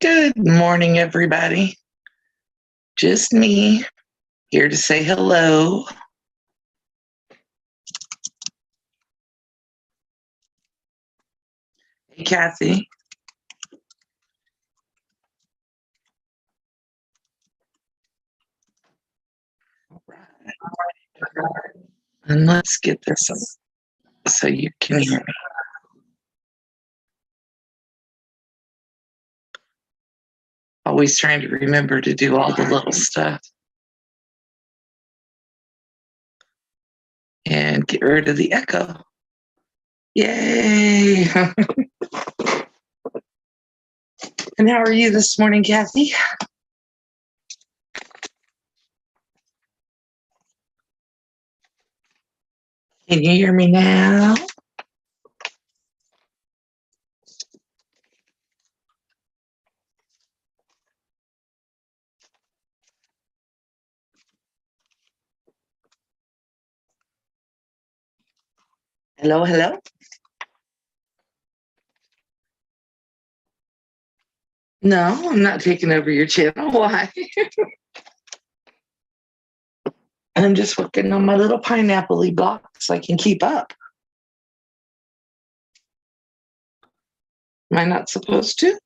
Good morning, everybody. Just me here to say hello. Hey, Kathy. All right. And let's get this up so you can hear me. Always trying to remember to do all the little stuff. And get rid of the echo. Yay! And how are you this morning, Kathy? Can you hear me now? Hello, hello? No, I'm not taking over your channel. Why? I'm just working on my little pineapple-y block so I can keep up. Am I not supposed to?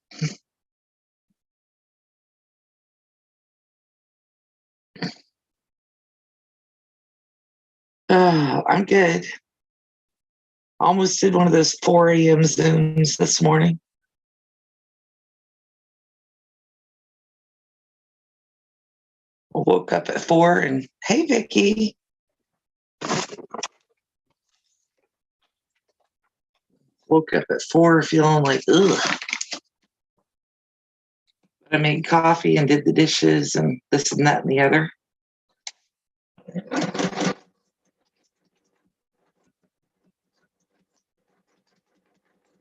Oh, I'm good. Almost did one of those 4 a.m. Zooms this morning. I woke up at 4 and, hey, Vicki. Woke up at 4 feeling like, ugh. But I made coffee and did the dishes and this and that and the other.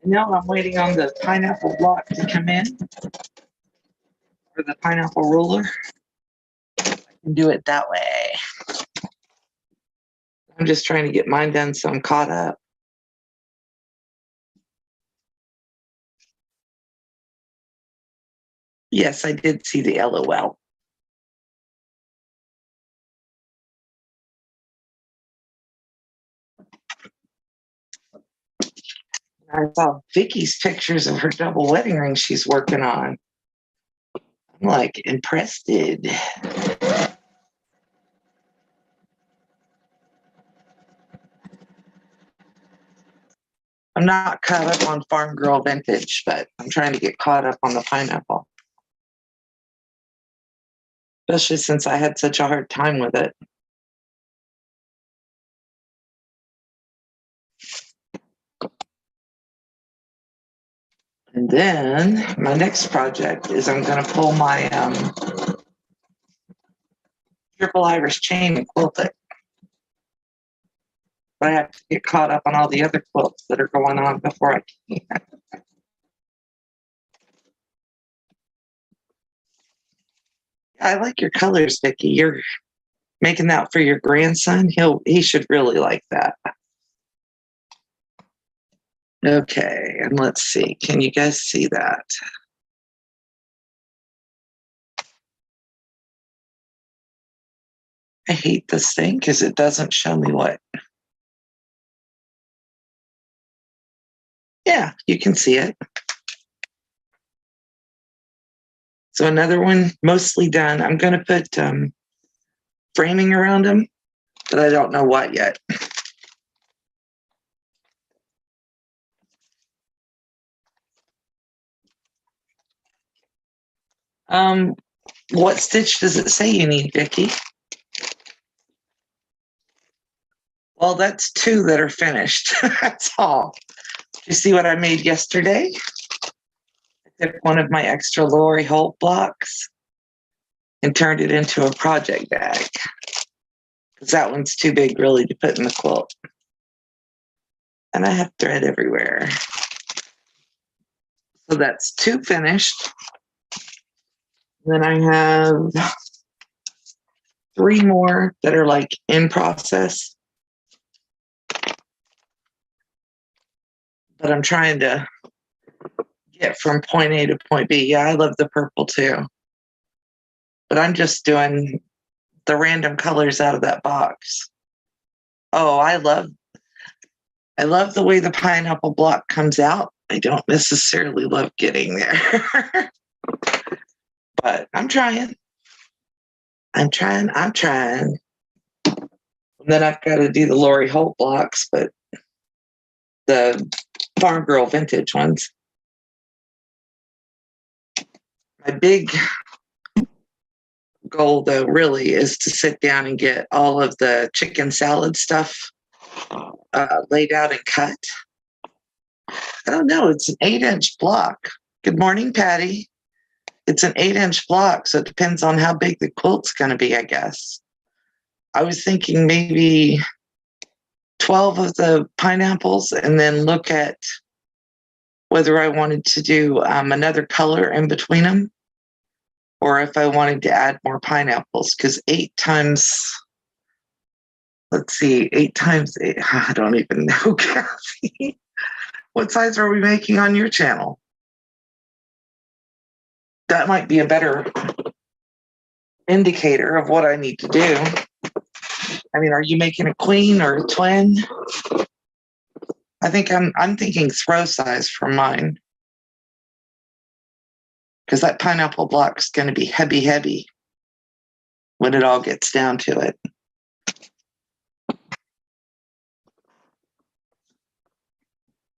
And now I'm waiting on the pineapple block to come in, or the pineapple ruler. I can do it that way. I'm just trying to get mine done so I'm caught up. Yes, I did see the LOL. I saw Vicky's pictures of her double wedding ring she's working on. I'm like impressed. I'm not caught up on Farm Girl Vintage, but I'm trying to get caught up on the pineapple. Especially since I had such a hard time with it. And then my next project is I'm going to pull my triple iris chain and quilt it. But I have to get caught up on all the other quilts that are going on before I can. I like your colors, Vicki. You're making that for your grandson. He should really like that. Okay, and let's see. Can you guys see that? I hate this thing because it doesn't show me what. Yeah, you can see it. So another one mostly done. I'm going to put framing around them, but I don't know what yet. What stitch does it say you need, Vicki? Well, that's 2 that are finished. That's all. You see what I made yesterday? I took one of my extra Lori Holt blocks and turned it into a project bag. Because that one's too big really to put in the quilt. And I have thread everywhere. So that's 2 finished. Then I have 3 more that are like in process. But I'm trying to get from point A to point B. Yeah, I love the purple too. But I'm just doing the random colors out of that box. Oh, I love the way the pineapple block comes out. I don't necessarily love getting there. But I'm trying. I'm trying. And then I've got to do the Lori Holt blocks, but the Farm Girl vintage ones. My big goal, though, really is to sit down and get all of the chicken salad stuff laid out and cut. I don't know. It's an 8-inch block. Good morning, Patty. It's an 8-inch block, so it depends on how big the quilt's going to be, I guess. I was thinking maybe 12 of the pineapples and then look at whether I wanted to do another color in between them or if I wanted to add more pineapples, because 8 times 8, I don't even know, Kathy. What size are we making on your channel? That might be a better indicator of what I need to do. I mean, are you making a queen or a twin? I think I'm thinking throw size for mine, because that pineapple block's going to be heavy when it all gets down to it.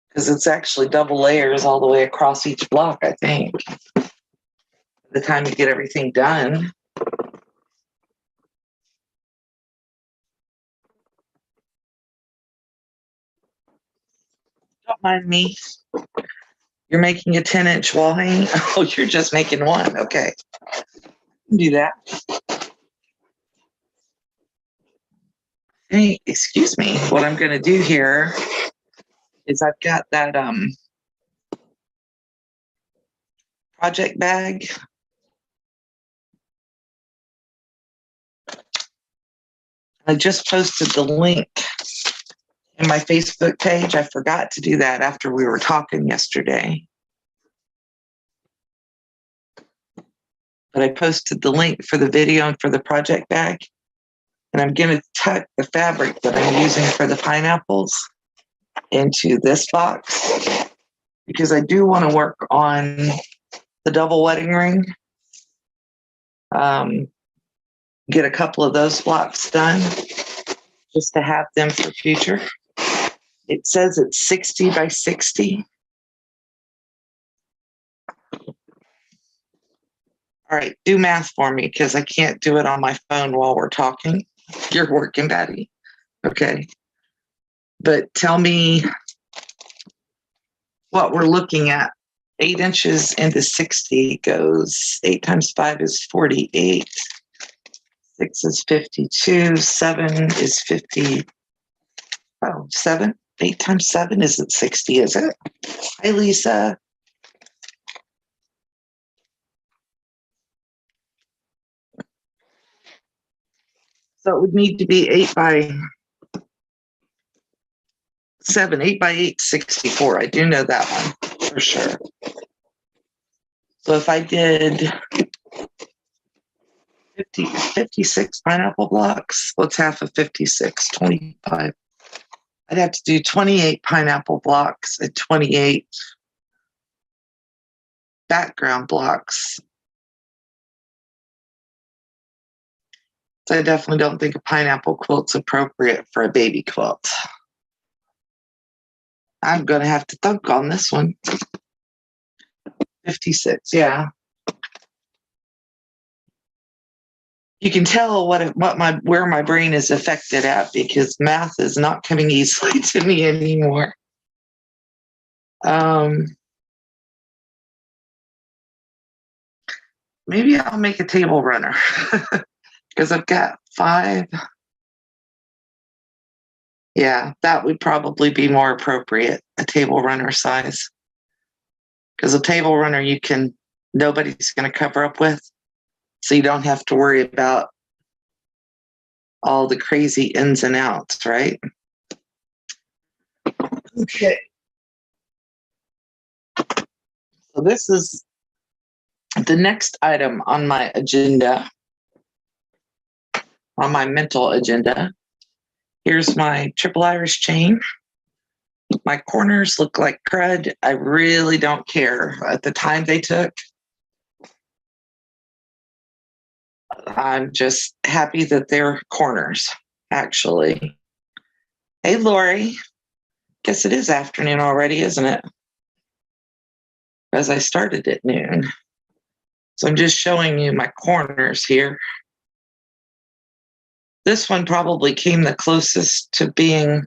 Because it's actually double layers all the way across each block, I think. By the time you get everything done. Don't mind me. You're making a 10-inch wall hanging? Oh, you're just making one. Okay. Do that. Hey, excuse me. What I'm going to do here is I've got that project bag. I just posted the link in my Facebook page. I forgot to do that after we were talking yesterday. But I posted the link for the video and for the project bag. And I'm going to tuck the fabric that I'm using for the pineapples into this box, because I do want to work on the double wedding ring. Get a couple of those blocks done just to have them for future. It says it's 60 by 60. All right, do math for me, because I can't do it on my phone while we're talking. You're working, Daddy. Okay. But tell me what we're looking at. 8 inches into 60 goes 8 times 5 is 48. 6 is 52. 7 is 50. Oh, 7. 8 times 7 isn't 60, is it? Hi, Lisa. So it would need to be 8 by 7. 8 by 8, 64. I do know that one for sure. So if I did 56 pineapple blocks, what's half of 56? 25. I'd have to do 28 pineapple blocks and 28 background blocks. So I definitely don't think a pineapple quilt's appropriate for a baby quilt. I'm going to have to think on this one. 56, yeah. You can tell where my brain is affected at, because math is not coming easily to me anymore. Maybe I'll make a table runner, because I've got 5. Yeah, that would probably be more appropriate, a table runner size. Because a table runner nobody's going to cover up with. So you don't have to worry about all the crazy ins and outs, right? Okay. So So this is the next item on my agenda, on my mental agenda. Here's my triple Irish chain. My corners look like crud. I really don't care. At the time they took, I'm just happy that they're corners, actually. Hey, Lori. Guess it is afternoon already, isn't it? As I started at noon. So I'm just showing you my corners here. This one probably came the closest to being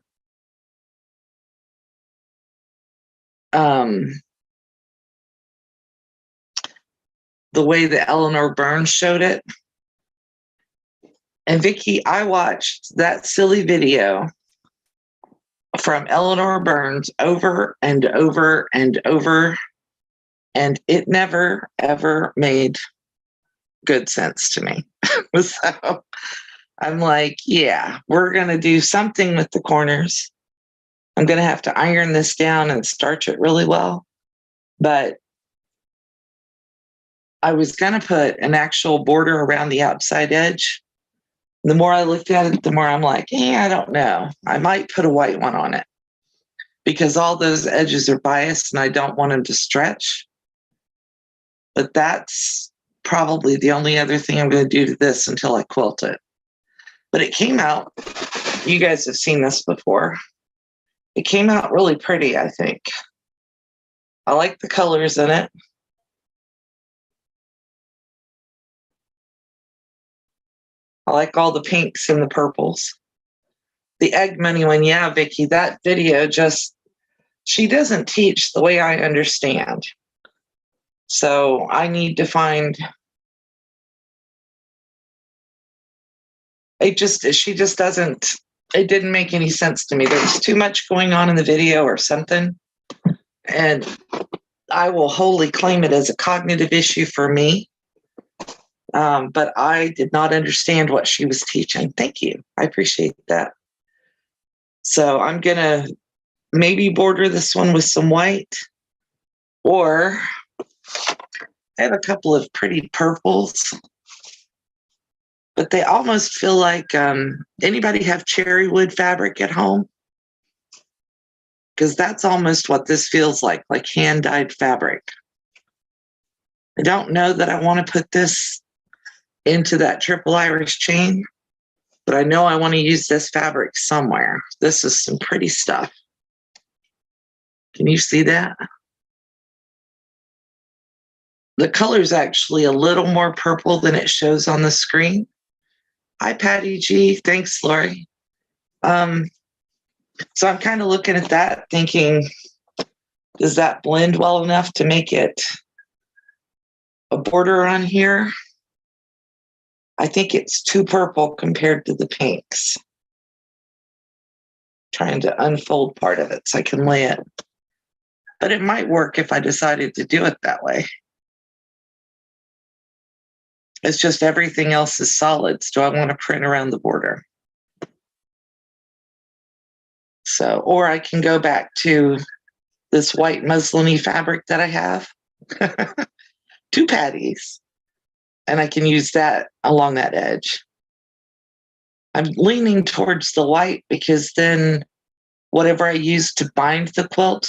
the way that Eleanor Burns showed it. And Vicki, I watched that silly video from Eleanor Burns over and over and over, and it never, ever made good sense to me. So I'm like, yeah, we're going to do something with the corners. I'm going to have to iron this down and starch it really well. But I was going to put an actual border around the outside edge. The more I looked at it, the more I'm like, I don't know. I might put a white one on it because all those edges are biased and I don't want them to stretch. But that's probably the only other thing I'm going to do to this until I quilt it. But it came out, you guys have seen this before. It came out really pretty, I think. I like the colors in it. I like all the pinks and the purples. The egg money one, yeah, Vicki, that video just, she doesn't teach the way I understand. So I need to find, she just doesn't, it didn't make any sense to me. There was too much going on in the video or something. And I will wholly claim it as a cognitive issue for me. But I did not understand what she was teaching. Thank you. I appreciate that. So I'm going to maybe border this one with some white, or I have a couple of pretty purples, but they almost feel like, anybody have cherry wood fabric at home? Because that's almost what this feels like hand-dyed fabric. I don't know that I want to put this into that triple Irish chain, but I know I want to use this fabric somewhere. This is some pretty stuff. Can you see that? The color is actually a little more purple than it shows on the screen. Hi, Patty G. Thanks, Lori. So I'm kind of looking at that thinking, does that blend well enough to make it a border on here? I think it's too purple compared to the pinks. Trying to unfold part of it so I can lay it. But it might work if I decided to do it that way. It's just everything else is solids. Do I want to print around the border? So, or I can go back to this white muslin-y fabric that I have. 2 patties. And I can use that along that edge. I'm leaning towards the white because then whatever I use to bind the quilt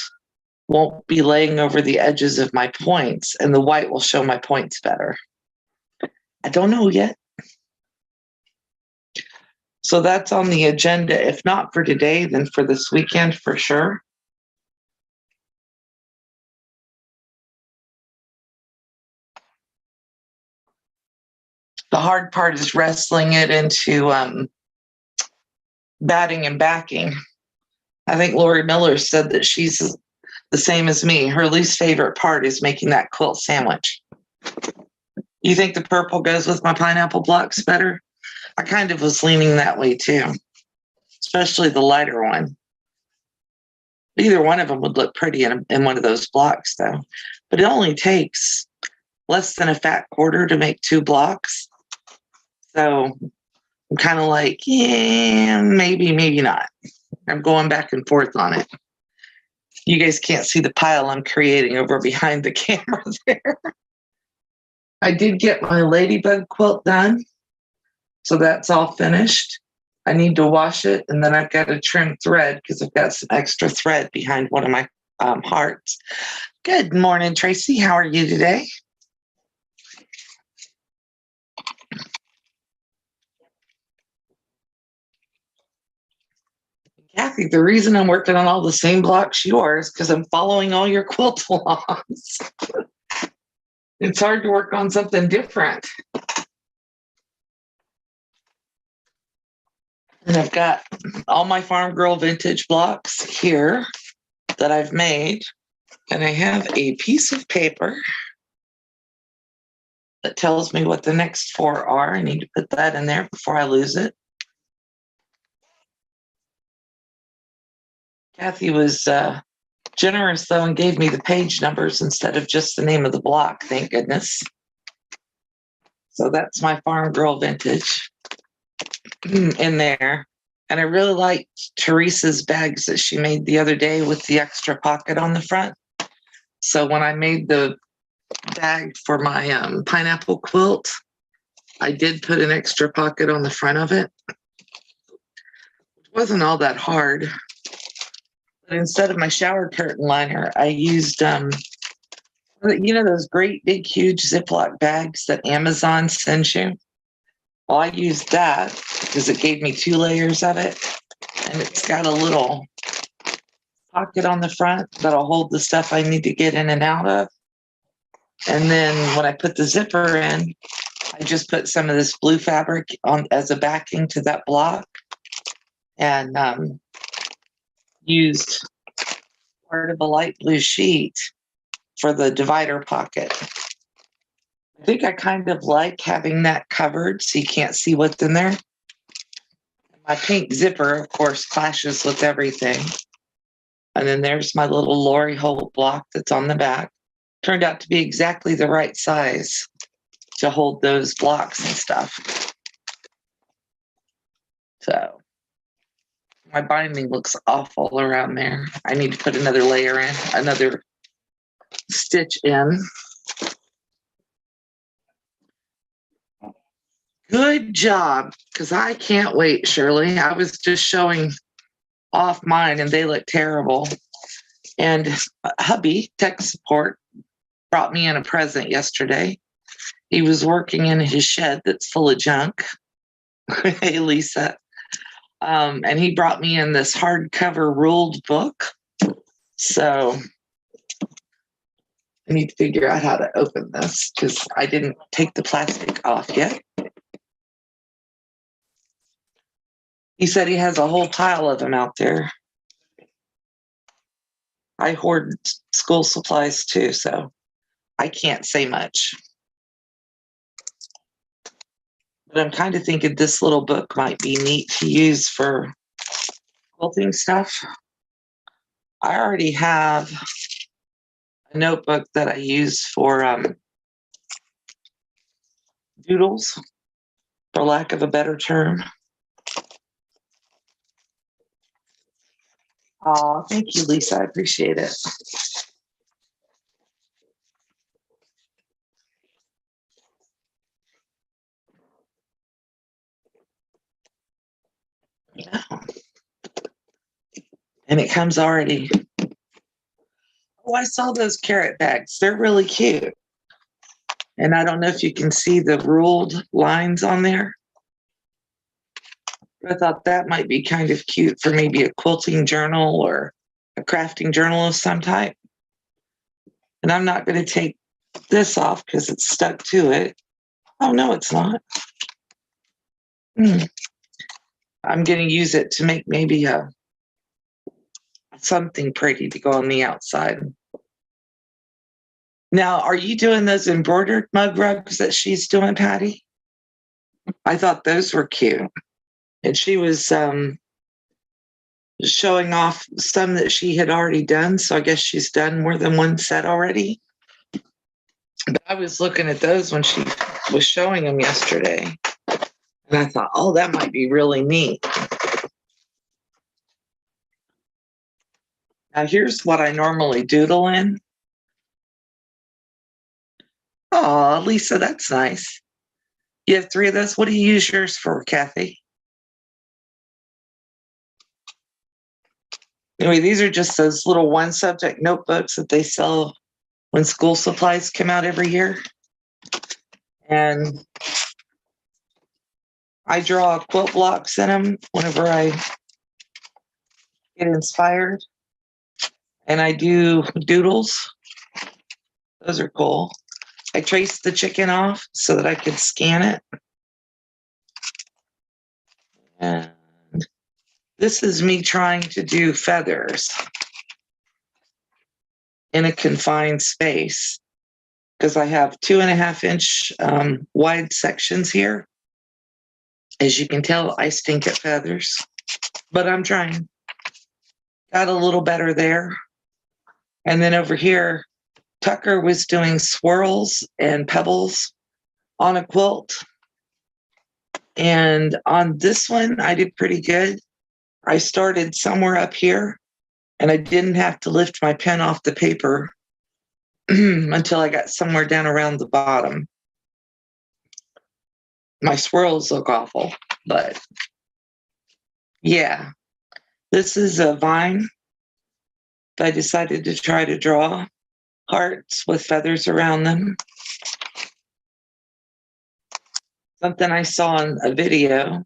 won't be laying over the edges of my points, and the white will show my points better. I don't know yet. So that's on the agenda, if not for today, then for this weekend for sure. The hard part is wrestling it into batting and backing. I think Lori Miller said that she's the same as me. Her least favorite part is making that quilt sandwich. You think the purple goes with my pineapple blocks better? I kind of was leaning that way too, especially the lighter one. Either one of them would look pretty in one of those blocks though. But it only takes less than a fat quarter to make 2 blocks. So I'm kind of like, yeah, maybe, maybe not. I'm going back and forth on it. You guys can't see the pile I'm creating over behind the camera there. I did get my ladybug quilt done, so that's all finished. I need to wash it, and then I've got to trim thread because I've got some extra thread behind one of my hearts. Good morning, Tracy. How are you today? Kathy, the reason I'm working on all the same blocks you are is because I'm following all your quilt alongs. It's hard to work on something different. And I've got all my Farm Girl vintage blocks here that I've made. And I have a piece of paper that tells me what the next 4 are. I need to put that in there before I lose it. Kathy was generous, though, and gave me the page numbers instead of just the name of the block, thank goodness. So that's my Farm Girl vintage in there. And I really liked Teresa's bags that she made the other day with the extra pocket on the front. So when I made the bag for my pineapple quilt, I did put an extra pocket on the front of it. It wasn't all that hard. But instead of my shower curtain liner, I used, those great big huge Ziploc bags that Amazon sends you? Well, I used that because it gave me 2 layers of it. And it's got a little pocket on the front that'll hold the stuff I need to get in and out of. And then when I put the zipper in, I just put some of this blue fabric on as a backing to that block, and used part of a light blue sheet for the divider pocket. I think I kind of like having that covered so you can't see what's in there. My pink zipper, of course, clashes with everything. And then there's my little Lori Holt block that's on the back. Turned out to be exactly the right size to hold those blocks and stuff. So my binding looks awful around there. I need to put another layer in, another stitch in. Good job, because I can't wait, Shirley. I was just showing off mine and they look terrible. And hubby, tech support, brought me in a present yesterday. He was working in his shed that's full of junk. Hey, Lisa. And he brought me in this hardcover ruled book. So I need to figure out how to open this because I didn't take the plastic off yet. He said he has a whole pile of them out there. I hoard school supplies too, so I can't say much. But I'm kind of thinking this little book might be neat to use for quilting stuff. I already have a notebook that I use for doodles, for lack of a better term. Oh, thank you, Lisa. I appreciate it. Yeah. And it comes already. Oh, I saw those carrot bags. They're really cute. And I don't know if you can see the ruled lines on there. I thought that might be kind of cute for maybe a quilting journal or a crafting journal of some type. And I'm not going to take this off because it's stuck to it. Oh, no, it's not. I'm going to use it to make maybe something pretty to go on the outside. Now, are you doing those embroidered mug rugs that she's doing, Patty? I thought those were cute. And she was showing off some that she had already done. So I guess she's done more than one set already. But I was looking at those when she was showing them yesterday. And I thought, oh, that might be really neat. Now here's what I normally doodle in. Oh, Lisa, that's nice. You have 3 of those. What do you use yours for, Kathy? Anyway, these are just those little one subject notebooks that they sell when school supplies come out every year. And I draw quilt blocks in them whenever I get inspired. And I do doodles. Those are cool. I traced the chicken off so that I could scan it. And this is me trying to do feathers in a confined space because I have 2.5-inch wide sections here. As you can tell, I stink at feathers, but I'm trying. Got a little better there. And then over here, Tucker was doing swirls and pebbles on a quilt. And on this one, I did pretty good. I started somewhere up here and I didn't have to lift my pen off the paper until I got somewhere down around the bottom. My swirls look awful, but yeah, this is a vine. I decided to try to draw hearts with feathers around them. Something I saw in a video.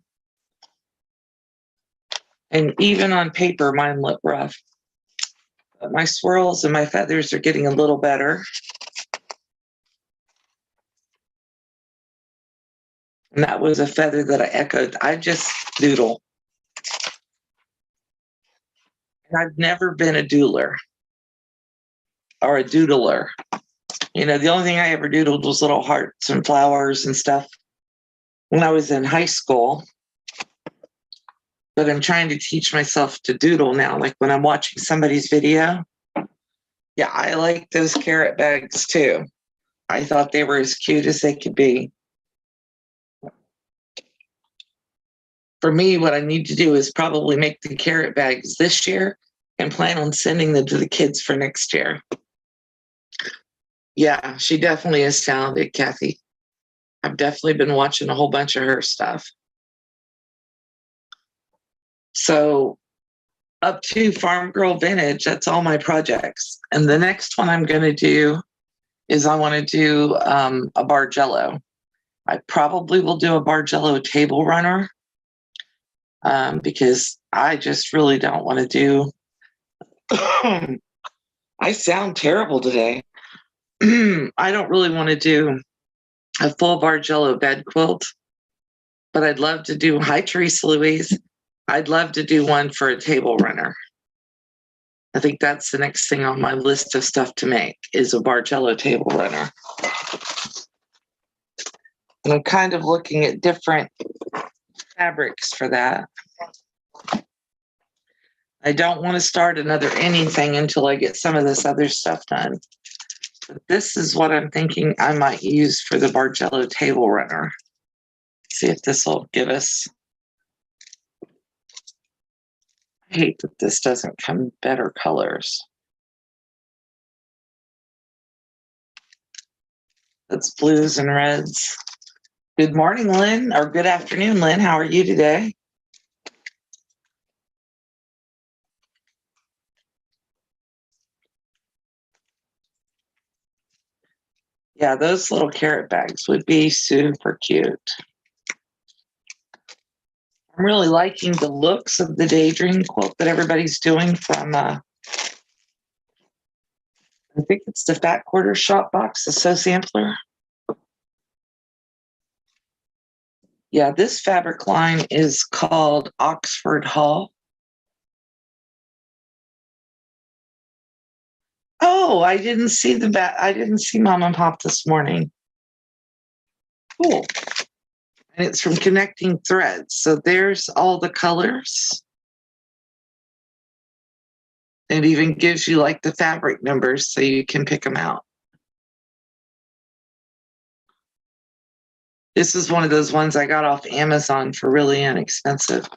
And even on paper, mine look rough. But my swirls and my feathers are getting a little better. And that was a feather that I echoed. I just doodle. And I've never been a doodler or a doodler. You know, the only thing I ever doodled was little hearts and flowers and stuff when I was in high school. But I'm trying to teach myself to doodle now. Like when I'm watching somebody's video. Yeah, I like those carrot bags too. I thought they were as cute as they could be. For me, what I need to do is probably make the carrot bags this year and plan on sending them to the kids for next year. Yeah, she definitely is talented, Kathy. I've definitely been watching a whole bunch of her stuff. So up to Farm Girl Vintage, that's all my projects. And the next one I'm going to do is I want to do a Bargello. I probably will do a Bargello table runner because I just really don't want to do. I sound terrible today. I don't really want to do a full Bargello bed quilt, but I'd love to do. Hi, Teresa Louise. I'd love to do one for a table runner. I think that's the next thing on my list of stuff to make is a Bargello table runner. And I'm kind of looking at different fabrics for that. I don't want to start another anything until I get some of this other stuff done. But this is what I'm thinking I might use for the Bargello table runner. See if this will give us. I hate that this doesn't come better colors. That's blues and reds. Good morning, Lynn, or good afternoon, Lynn. How are you today? Yeah, those little carrot bags would be super cute. I'm really liking the looks of the Daydream quilt that everybody's doing from, I think it's the Fat Quarter Shop Box, the Sew Sampler. Yeah, this fabric line is called Oxford Hall. Oh, I didn't see I didn't see Mom and Pop this morning. Cool. And it's from Connecting Threads. So there's all the colors. It even gives you like the fabric numbers so you can pick them out. This is one of those ones I got off Amazon for really inexpensive.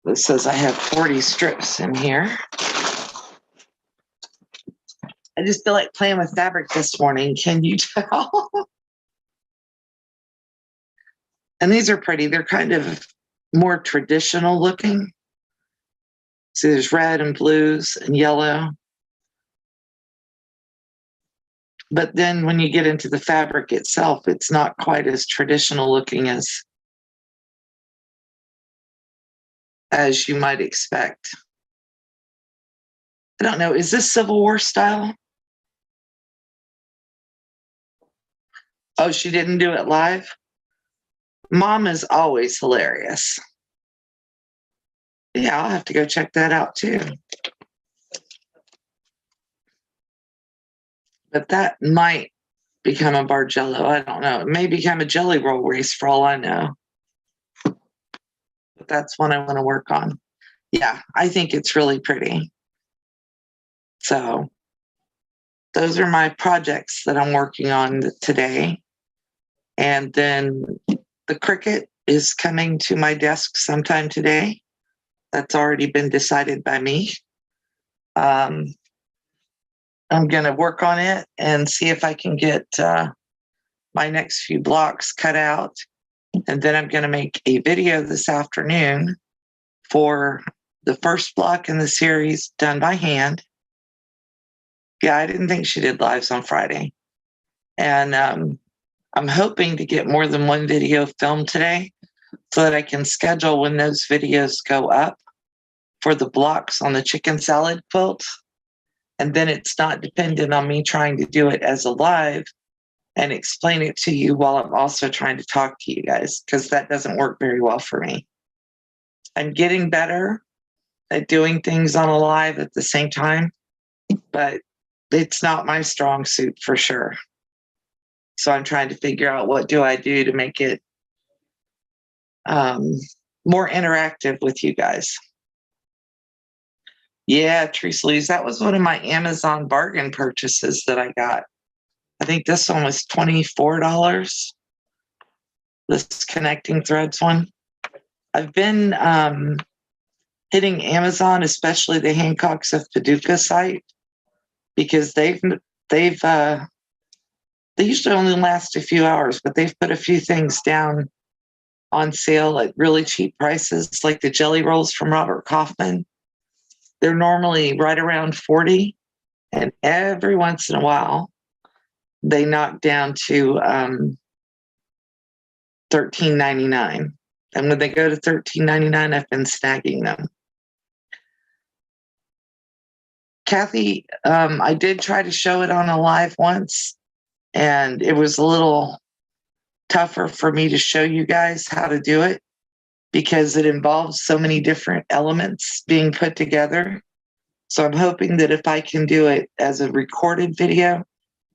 It says I have 40 strips in here. just feel like playing with fabric this morning. Can you tell? And these are pretty. They're kind of more traditional looking. So there's red and blues and yellow. But then when you get into the fabric itself, it's not quite as traditional looking as you might expect. I don't know. Is this Civil War style? Oh, she didn't do it live? Mom is always hilarious. Yeah, I'll have to go check that out too. But that might become a Bargello. I don't know. It may become a jelly roll race for all I know. But that's one I want to work on. Yeah, I think it's really pretty. So those are my projects that I'm working on today. And then the Cricut is coming to my desk sometime today. That's already been decided by me. I'm going to work on it and see if I can get my next few blocks cut out. And then I'm going to make a video this afternoon for the first block in the series done by hand. Yeah, I didn't think she did lives on Friday. And I'm hoping to get more than one video filmed today so that I can schedule when those videos go up for the blocks on the chicken salad quilt. And then it's not dependent on me trying to do it as a live and explain it to you while I'm also trying to talk to you guys, because that doesn't work very well for me. I'm getting better at doing things on a live at the same time, but it's not my strong suit for sure. So I'm trying to figure out what do I do to make it more interactive with you guys. Yeah, Teresa Louise, that was one of my Amazon bargain purchases that I got. I think this one was $24. This connecting threads one. I've been hitting Amazon, especially the Hancocks of Paducah site, because they usually only last a few hours, but they've put a few things down on sale at really cheap prices, like the jelly rolls from Robert Kaufman. They're normally right around 40, and every once in a while, they knock down to $13.99. And when they go to $13.99, I've been snagging them. Kathy, I did try to show it on a live once, and it was a little tougher for me to show you guys how to do it because it involves so many different elements being put together. So I'm hoping that if I can do it as a recorded video,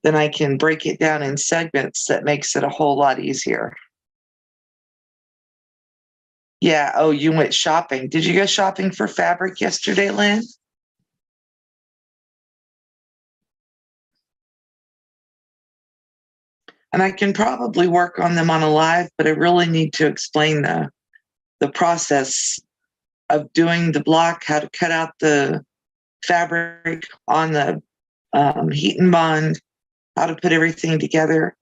then I can break it down in segments that makes it a whole lot easier. Yeah, oh, you went shopping. Did you go shopping for fabric yesterday, Lynn? And I can probably work on them on a live, but I really need to explain the process of doing the block, how to cut out the fabric on the heat and bond, how to put everything together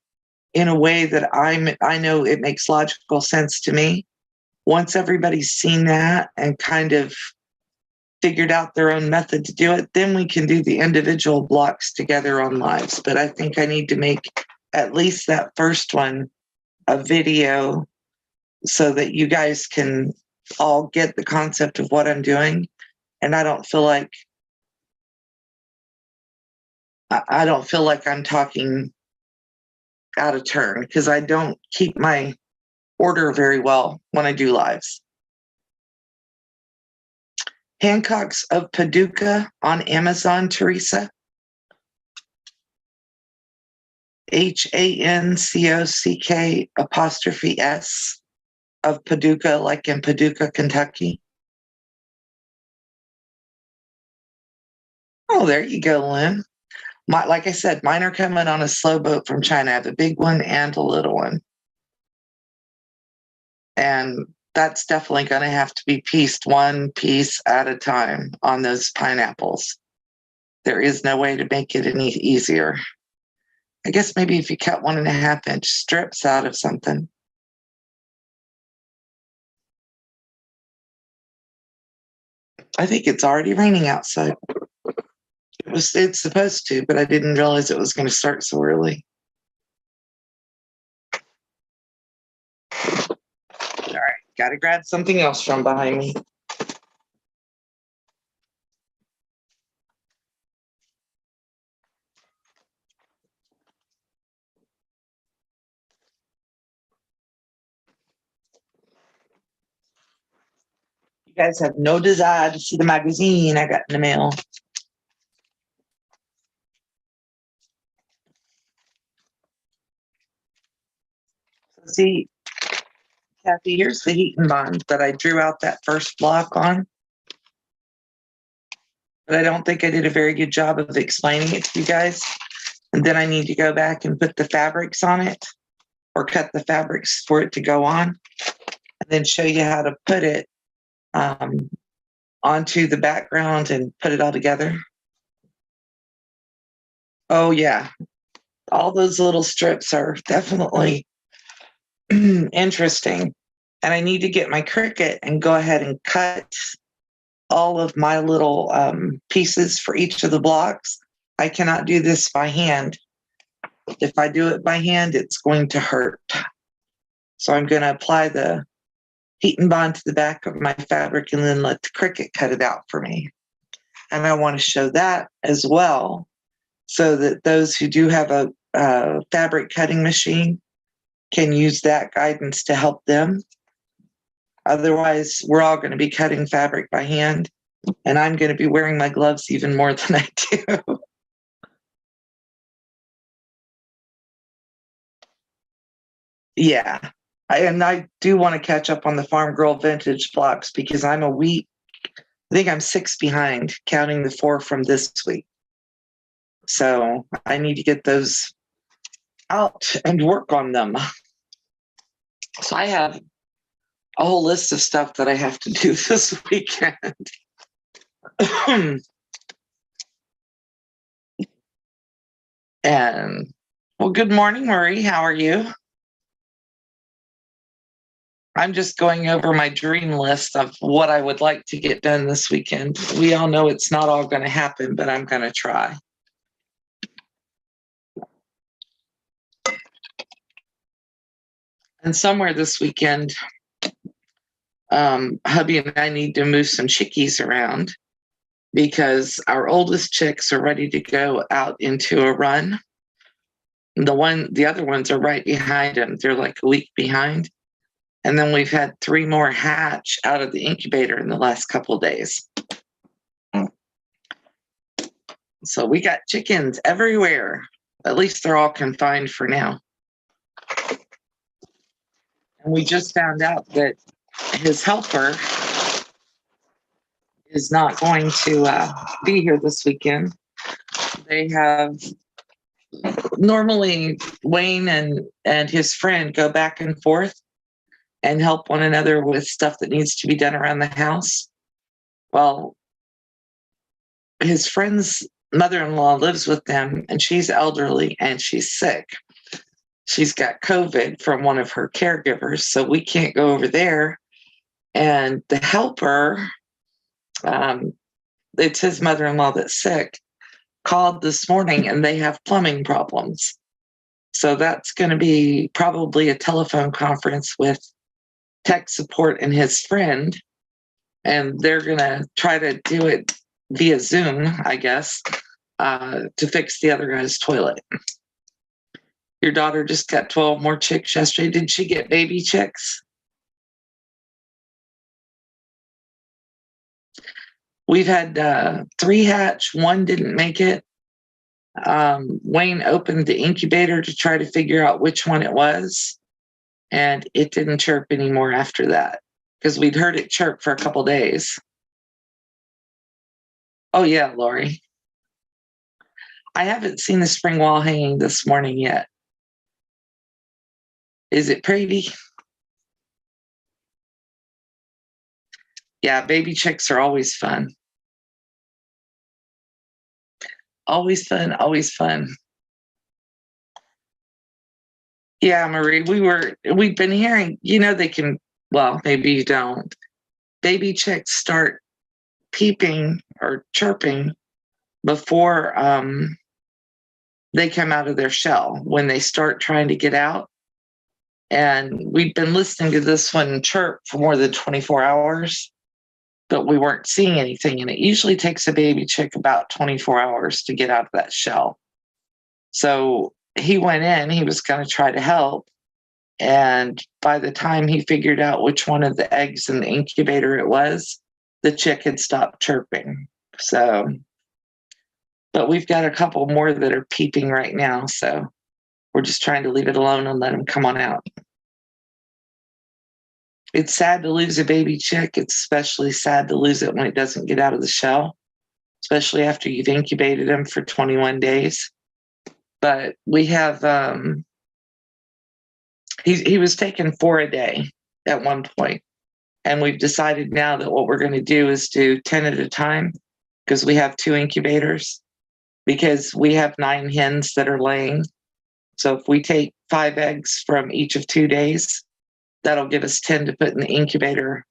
in a way that I know it makes logical sense to me. Once everybody's seen that and kind of figured out their own method to do it, then we can do the individual blocks together on lives. But I think I need to make at least that first one a video so that you guys can all get the concept of what I'm doing. And I don't feel like I'm talking out of turn because I don't keep my order very well when I do lives. Hancocks of Paducah on Amazon, Teresa. HANCOCK''S of Paducah, like in Paducah, Kentucky. Oh, there you go, Lynn. Like I said, mine are coming on a slow boat from China. I have a big one and a little one. And that's definitely going to have to be pieced one piece at a time on those pineapples. there is no way to make it any easier. I guess maybe if you cut 1.5-inch strips out of something. I think it's already raining outside. It's supposed to, but I didn't realize it was going to start so early. All right, got to grab something else from behind me. You guys have no desire to see the magazine I got in the mail. See, Kathy, here's the heat and bond that I drew out that first block on. But I don't think I did a very good job of explaining it to you guys. And then I need to go back and put the fabrics on it, or cut the fabrics for it to go on, and then show you how to put it onto the background and put it all together. Oh yeah, all those little strips are definitely interesting. And I need to get my Cricut and go ahead and cut all of my little pieces for each of the blocks. I cannot do this by hand. If I do it by hand, it's going to hurt. So I'm going to apply the heat and bond to the back of my fabric and then let the Cricut cut it out for me. And I want to show that as well, so that those who do have a fabric cutting machine can use that guidance to help them. Otherwise, we're all going to be cutting fabric by hand, and I'm going to be wearing my gloves even more than I do. Yeah. I do want to catch up on the Farm Girl vintage blocks because I'm a week, I think I'm 6 behind, counting the 4 from this week. So I need to get those out and work on them. So I have a whole list of stuff that I have to do this weekend. And well, good morning, Marie. How are you? I'm just going over my dream list of what I would like to get done this weekend. We all know it's not all going to happen, but I'm going to try. And somewhere this weekend, hubby and I need to move some chickies around because our oldest chicks are ready to go out into a run. The other ones are right behind them. They're like a week behind. And then we've had 3 more hatch out of the incubator in the last couple of days. So we got chickens everywhere. At least they're all confined for now. And we just found out that his helper is not going to be here this weekend. They have normally Wayne and his friend go back and forth and help one another with stuff that needs to be done around the house. Well, his friend's mother-in-law lives with them, and she's elderly and she's sick. She's got COVID from one of her caregivers, so we can't go over there. And the helper, it's his mother-in-law that's sick, called this morning and they have plumbing problems. So that's going to be probably a telephone conference with tech support and his friend. And they're going to try to do it via Zoom, I guess, to fix the other guy's toilet. Your daughter just got 12 more chicks yesterday. Did she get baby chicks? We've had 3 hatch. 1 didn't make it. Wayne opened the incubator to try to figure out which one it was, and it didn't chirp anymore after that because we'd heard it chirp for a couple days. Oh yeah, Lori. I haven't seen the spring wall hanging this morning yet. Is it pretty? Yeah, baby chicks are always fun. Always fun, always fun. Yeah, Marie, we've been hearing, they can, well, maybe you don't. Baby chicks start peeping or chirping before they come out of their shell, when they start trying to get out. And we've been listening to this one chirp for more than 24 hours, but we weren't seeing anything. And it usually takes a baby chick about 24 hours to get out of that shell. So he went in, he was going to try to help. And by the time he figured out which one of the eggs in the incubator it was, the chick had stopped chirping. So, but we've got a couple more that are peeping right now. So we're just trying to leave it alone and let them come on out. It's sad to lose a baby chick. It's especially sad to lose it when it doesn't get out of the shell, especially after you've incubated them for 21 days. But we have, he was taking 4 a day at one point. And we've decided now that what we're going to do is do 10 at a time, because we have 2 incubators, because we have 9 hens that are laying. So if we take 5 eggs from each of 2 days, that'll give us 10 to put in the incubator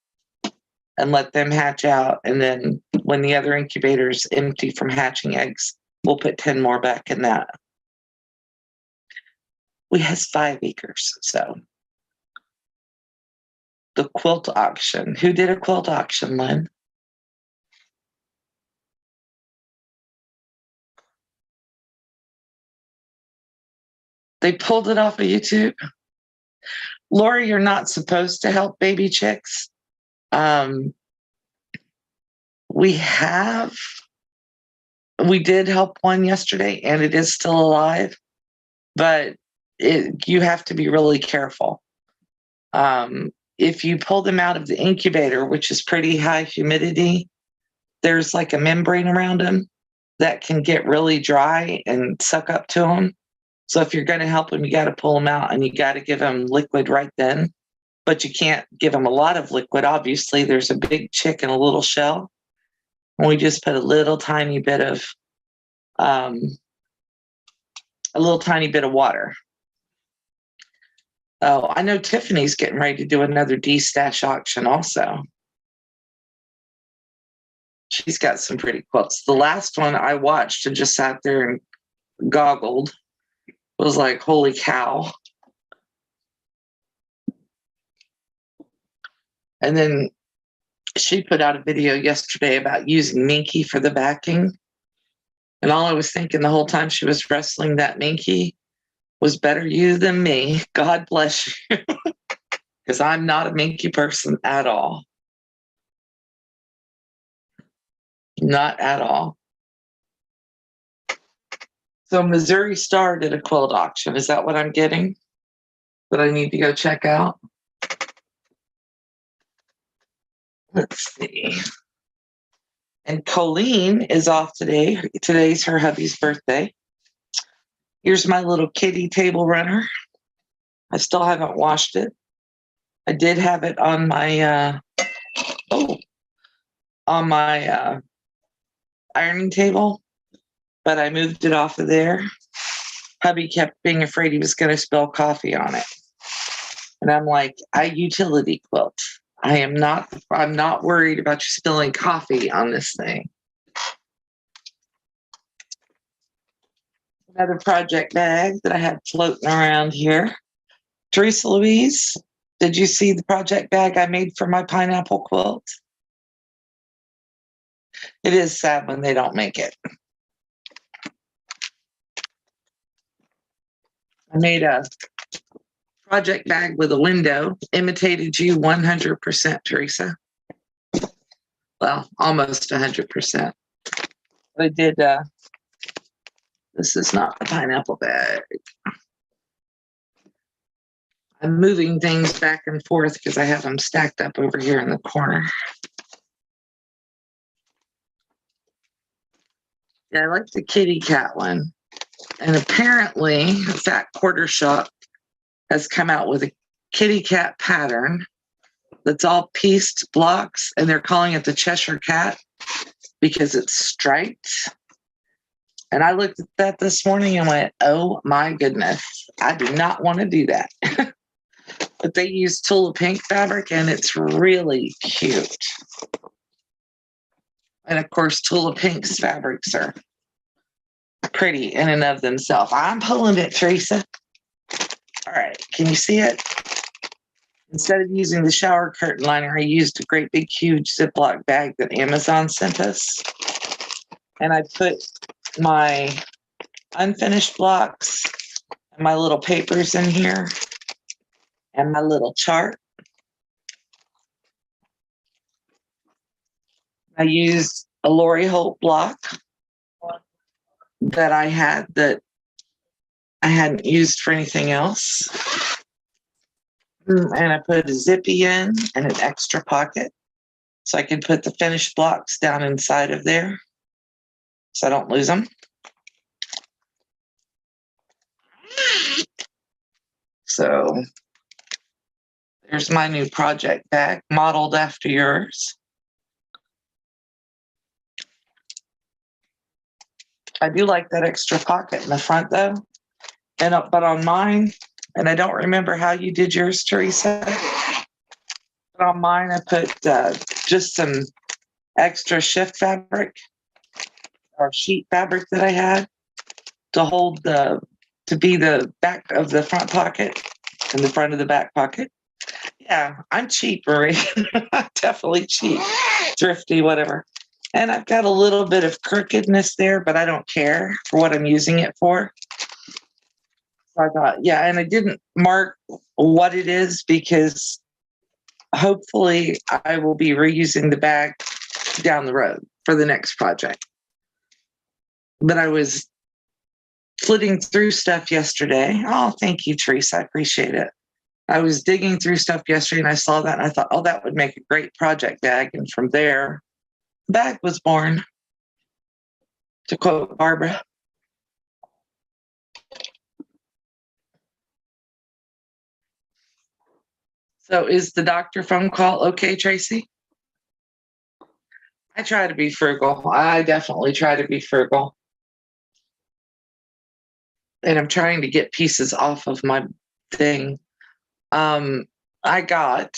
and let them hatch out. And then when the other incubator is empty from hatching eggs, we'll put 10 more back in that. We has 5 acres. So the quilt auction. Who did a quilt auction, Lynn? They pulled it off of YouTube. Lori, you're not supposed to help baby chicks. We did help one yesterday, and it is still alive, but you have to be really careful. If you pull them out of the incubator, which is pretty high humidity, there's like a membrane around them that can get really dry and suck up to them. So if you're going to help them, you got to pull them out, and you got to give them liquid right then. But you can't give them a lot of liquid. Obviously, there's a big chick in a little shell. And we just put a little tiny bit of water. Oh, I know Tiffany's getting ready to do another D-stash auction also. She's got some pretty quilts. The last one I watched and just sat there and goggled was like, holy cow. And then she put out a video yesterday about using Minky for the backing. And all I was thinking the whole time she was wrestling that Minky was, better you than me. God bless you. Because I'm not a Minky person at all. Not at all. So Missouri Star did a quilt auction. Is that what I'm getting? That I need to go check out? Let's see. And Colleen is off today. Today's her hubby's birthday. Here's my little kitty table runner. I still haven't washed it. I did have it on my ironing table, but I moved it off of there. Hubby kept being afraid he was going to spill coffee on it. And I'm like, I utility quilt. I'm not worried about you spilling coffee on this thing. Another project bag that I had floating around here. Teresa Louise, did you see the project bag I made for my pineapple quilt? It is sad when they don't make it. I made a project bag with a window, imitated you 100%, Teresa. Well, almost 100%. I did, this is not the pineapple bag. I'm moving things back and forth because I have them stacked up over here in the corner. Yeah, I like the kitty cat one. And apparently, Fat Quarter Shop has come out with a kitty cat pattern that's all pieced blocks, and they're calling it the Cheshire Cat because it's striped. And I looked at that this morning and went, oh my goodness, I do not want to do that. But they use Tula Pink fabric and it's really cute. And of course, Tula Pink's fabrics are pretty in and of themselves. I'm pulling it, Teresa. All right, can you see it? Instead of using the shower curtain liner, I used a great big huge Ziploc bag that Amazon sent us. And I put my unfinished blocks and my little papers in here and my little chart. I used a Lori Holt block that I hadn't used for anything else. And I put a zippy in and an extra pocket so I can put the finished blocks down inside of there so I don't lose them. So there's my new project bag modeled after yours. I do like that extra pocket in the front though. But on mine, and I don't remember how you did yours, Teresa, but on mine I put just some extra shift fabric or sheet fabric that I had to be the back of the front pocket and the front of the back pocket. Yeah, I'm cheap, Marie. Definitely cheap, thrifty, whatever. And I've got a little bit of crookedness there, but I don't care for what I'm using it for. So I thought, yeah, and I didn't mark what it is because hopefully I will be reusing the bag down the road for the next project. But I was flitting through stuff yesterday. Oh, thank you, Teresa. I appreciate it. I was digging through stuff yesterday and I saw that and I thought, oh, that would make a great project bag. And from there, the bag was born, to quote Barbara. So is the doctor phone call okay, Tracy? I try to be frugal. I definitely try to be frugal. And I'm trying to get pieces off of my thing. I got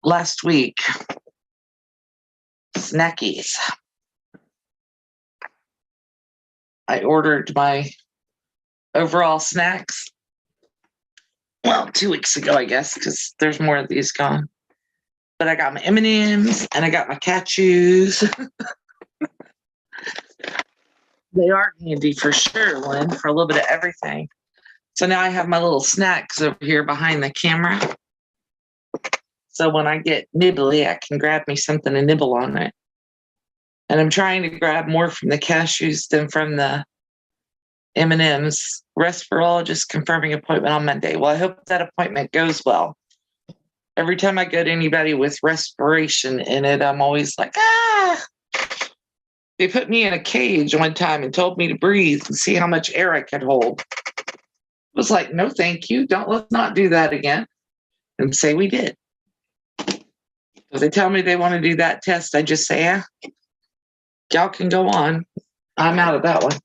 last week snackies. I ordered my overall snacks. Well, 2 weeks ago, I guess, because there's more of these gone. But I got my M&Ms and I got my cashews. They are handy for sure, Lynn, for a little bit of everything. So now I have my little snacks over here behind the camera. So when I get nibbly, I can grab me something to nibble on it. And I'm trying to grab more from the cashews than from the M&Ms. Respirologist confirming appointment on Monday. Well, I hope that appointment goes well. Every time I go to anybody with respiration in it, I'm always like, ah. They put me in a cage one time and told me to breathe and see how much air I could hold. I was like, no, thank you. Let's not do that again. And say we did. If they tell me they want to do that test, I just say, yeah, y'all can go on. I'm out of that one.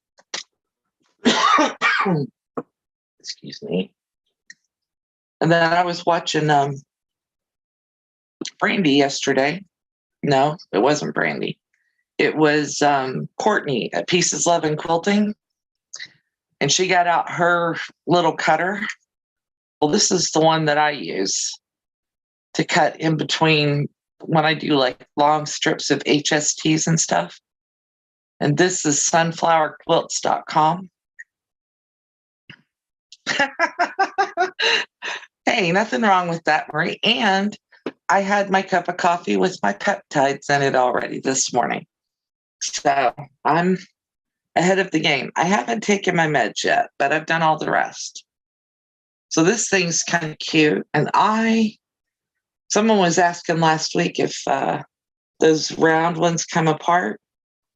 Excuse me. And then I was watching Brandy yesterday. No, it wasn't Brandy. It was Courtney at Pieces, Love, and Quilting. And she got out her little cutter. Well, this is the one that I use to cut in between when I do like long strips of HSTs and stuff. And this is sunflowerquilts.com. Hey, nothing wrong with that, Marie. And I had my cup of coffee with my peptides in it already this morning. So I'm ahead of the game. I haven't taken my meds yet, but I've done all the rest. So this thing's kind of cute. And someone was asking last week if those round ones come apart.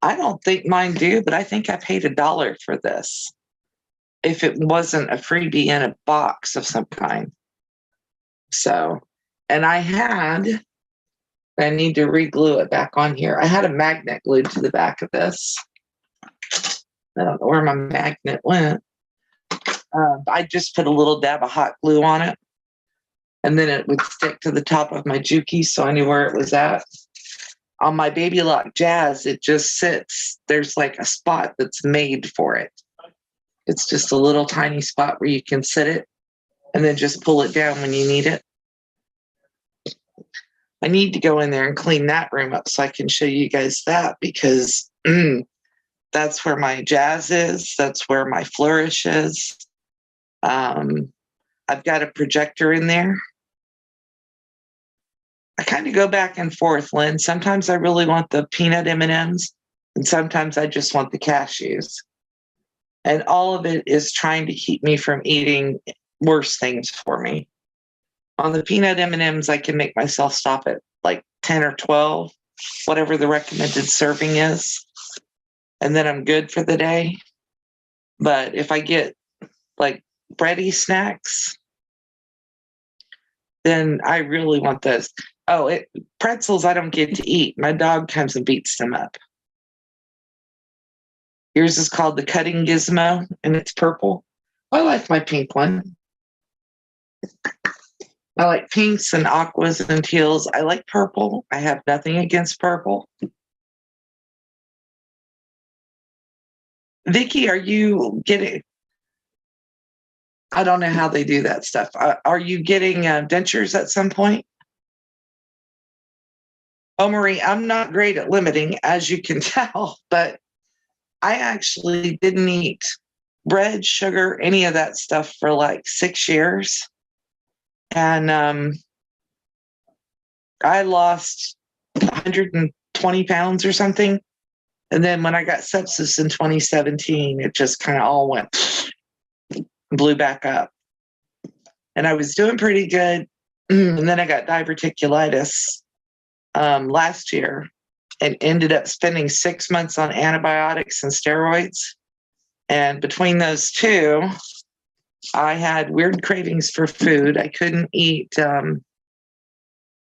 I don't think mine do, but I think I paid $1 for this. If it wasn't a freebie in a box of some kind. So, and I need to re-glue it back on here. I had a magnet glued to the back of this. I don't know where my magnet went. I just put a little dab of hot glue on it, and then it would stick to the top of my Juki, so I knew where it was at. On my Baby Lock Jazz, it just sits. There's like a spot that's made for it. It's just a little tiny spot where you can sit it and then just pull it down when you need it. I need to go in there and clean that room up so I can show you guys that, because that's where my Jazz is. That's where my Flourish is. I've got a projector in there. I kind of go back and forth, Lynn. Sometimes I really want the peanut M&Ms, and sometimes I just want the cashews. And all of it is trying to keep me from eating worse things for me. On the peanut M&Ms, I can make myself stop at like 10 or 12, whatever the recommended serving is. And then I'm good for the day. But if I get like bready snacks, then I really want those. Oh, pretzels I don't get to eat. My dog comes and beats them up. Yours is called the Cutting Gizmo, and it's purple. I like my pink one. I like pinks and aquas and teals. I like purple. I have nothing against purple. Vicki, are you getting... I don't know how they do that stuff. Are you getting dentures at some point? Oh, Marie, I'm not great at limiting, as you can tell, but I actually didn't eat bread, sugar, any of that stuff for like 6 years. And I lost 120 pounds or something. And then when I got sepsis in 2017, it just kind of all went, blew back up. And I was doing pretty good. And then I got diverticulitis last year and ended up spending 6 months on antibiotics and steroids. And between those two, I had weird cravings for food. I couldn't eat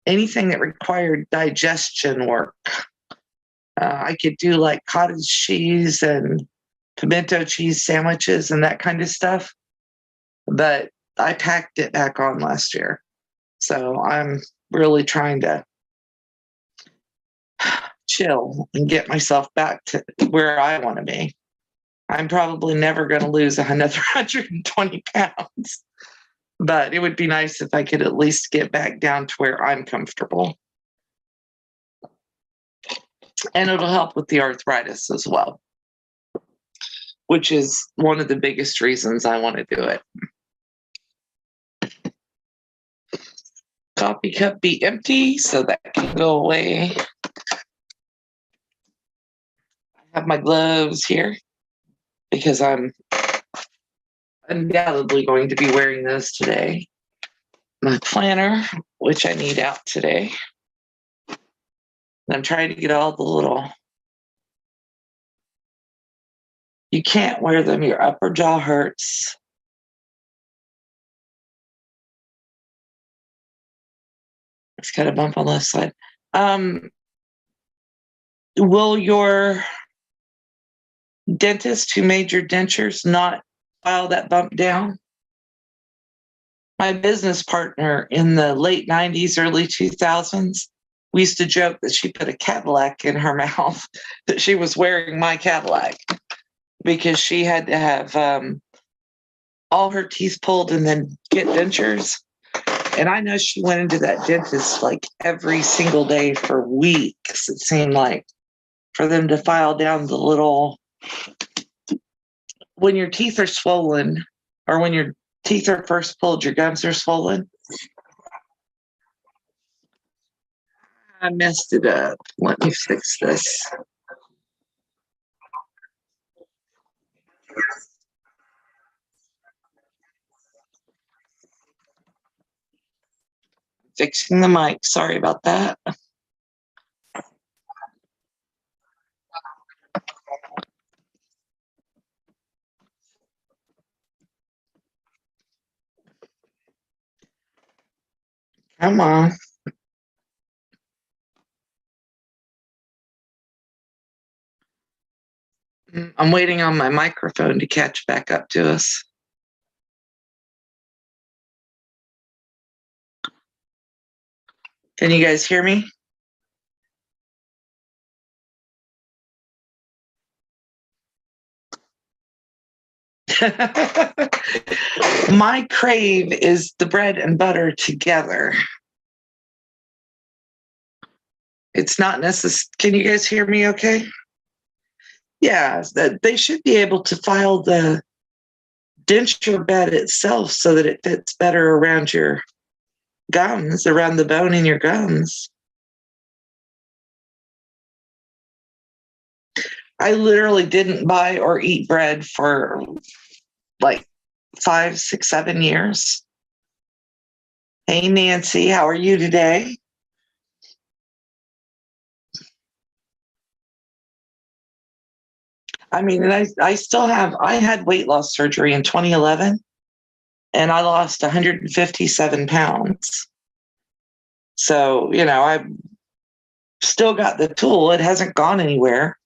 anything that required digestion work. I could do like cottage cheese and pimento cheese sandwiches and that kind of stuff. But I packed it back on last year. So I'm really trying to chill and get myself back to where I want to be. I'm probably never going to lose another 120 pounds, but it would be nice if I could at least get back down to where I'm comfortable. And it'll help with the arthritis as well, which is one of the biggest reasons I want to do it. Coffee cup be empty so that can go away. I have my gloves here because I'm undoubtedly going to be wearing those today. My planner, which I need out today. And I'm trying to get all the little... You can't wear them, your upper jaw hurts. It's got a bump on the left side. Will your dentist who made your dentures not file that bump down? My business partner in the late 90s, early 2000s, we used to joke that she put a Cadillac in her mouth, that she was wearing my Cadillac, because she had to have all her teeth pulled and then get dentures. And I know she went into that dentist like every single day for weeks, it seemed like, for them to file down the little... When your teeth are swollen, or when your teeth are first pulled, your gums are swollen. I messed it up. Let me fix this. Fixing the mic. Sorry about that. Come on. I'm waiting on my microphone to catch back up to us. Can you guys hear me? My crave is the bread and butter together. It's not necessary. Can you guys hear me okay? Yeah, they should be able to file the denture bed itself so that it fits better around your gums, around the bone in your gums. I literally didn't buy or eat bread for like 5, 6, 7 years. Hey, Nancy, how are you today? I mean, and I still have, I had weight loss surgery in 2011 and I lost 157 pounds. So, I've still got the tool. It hasn't gone anywhere.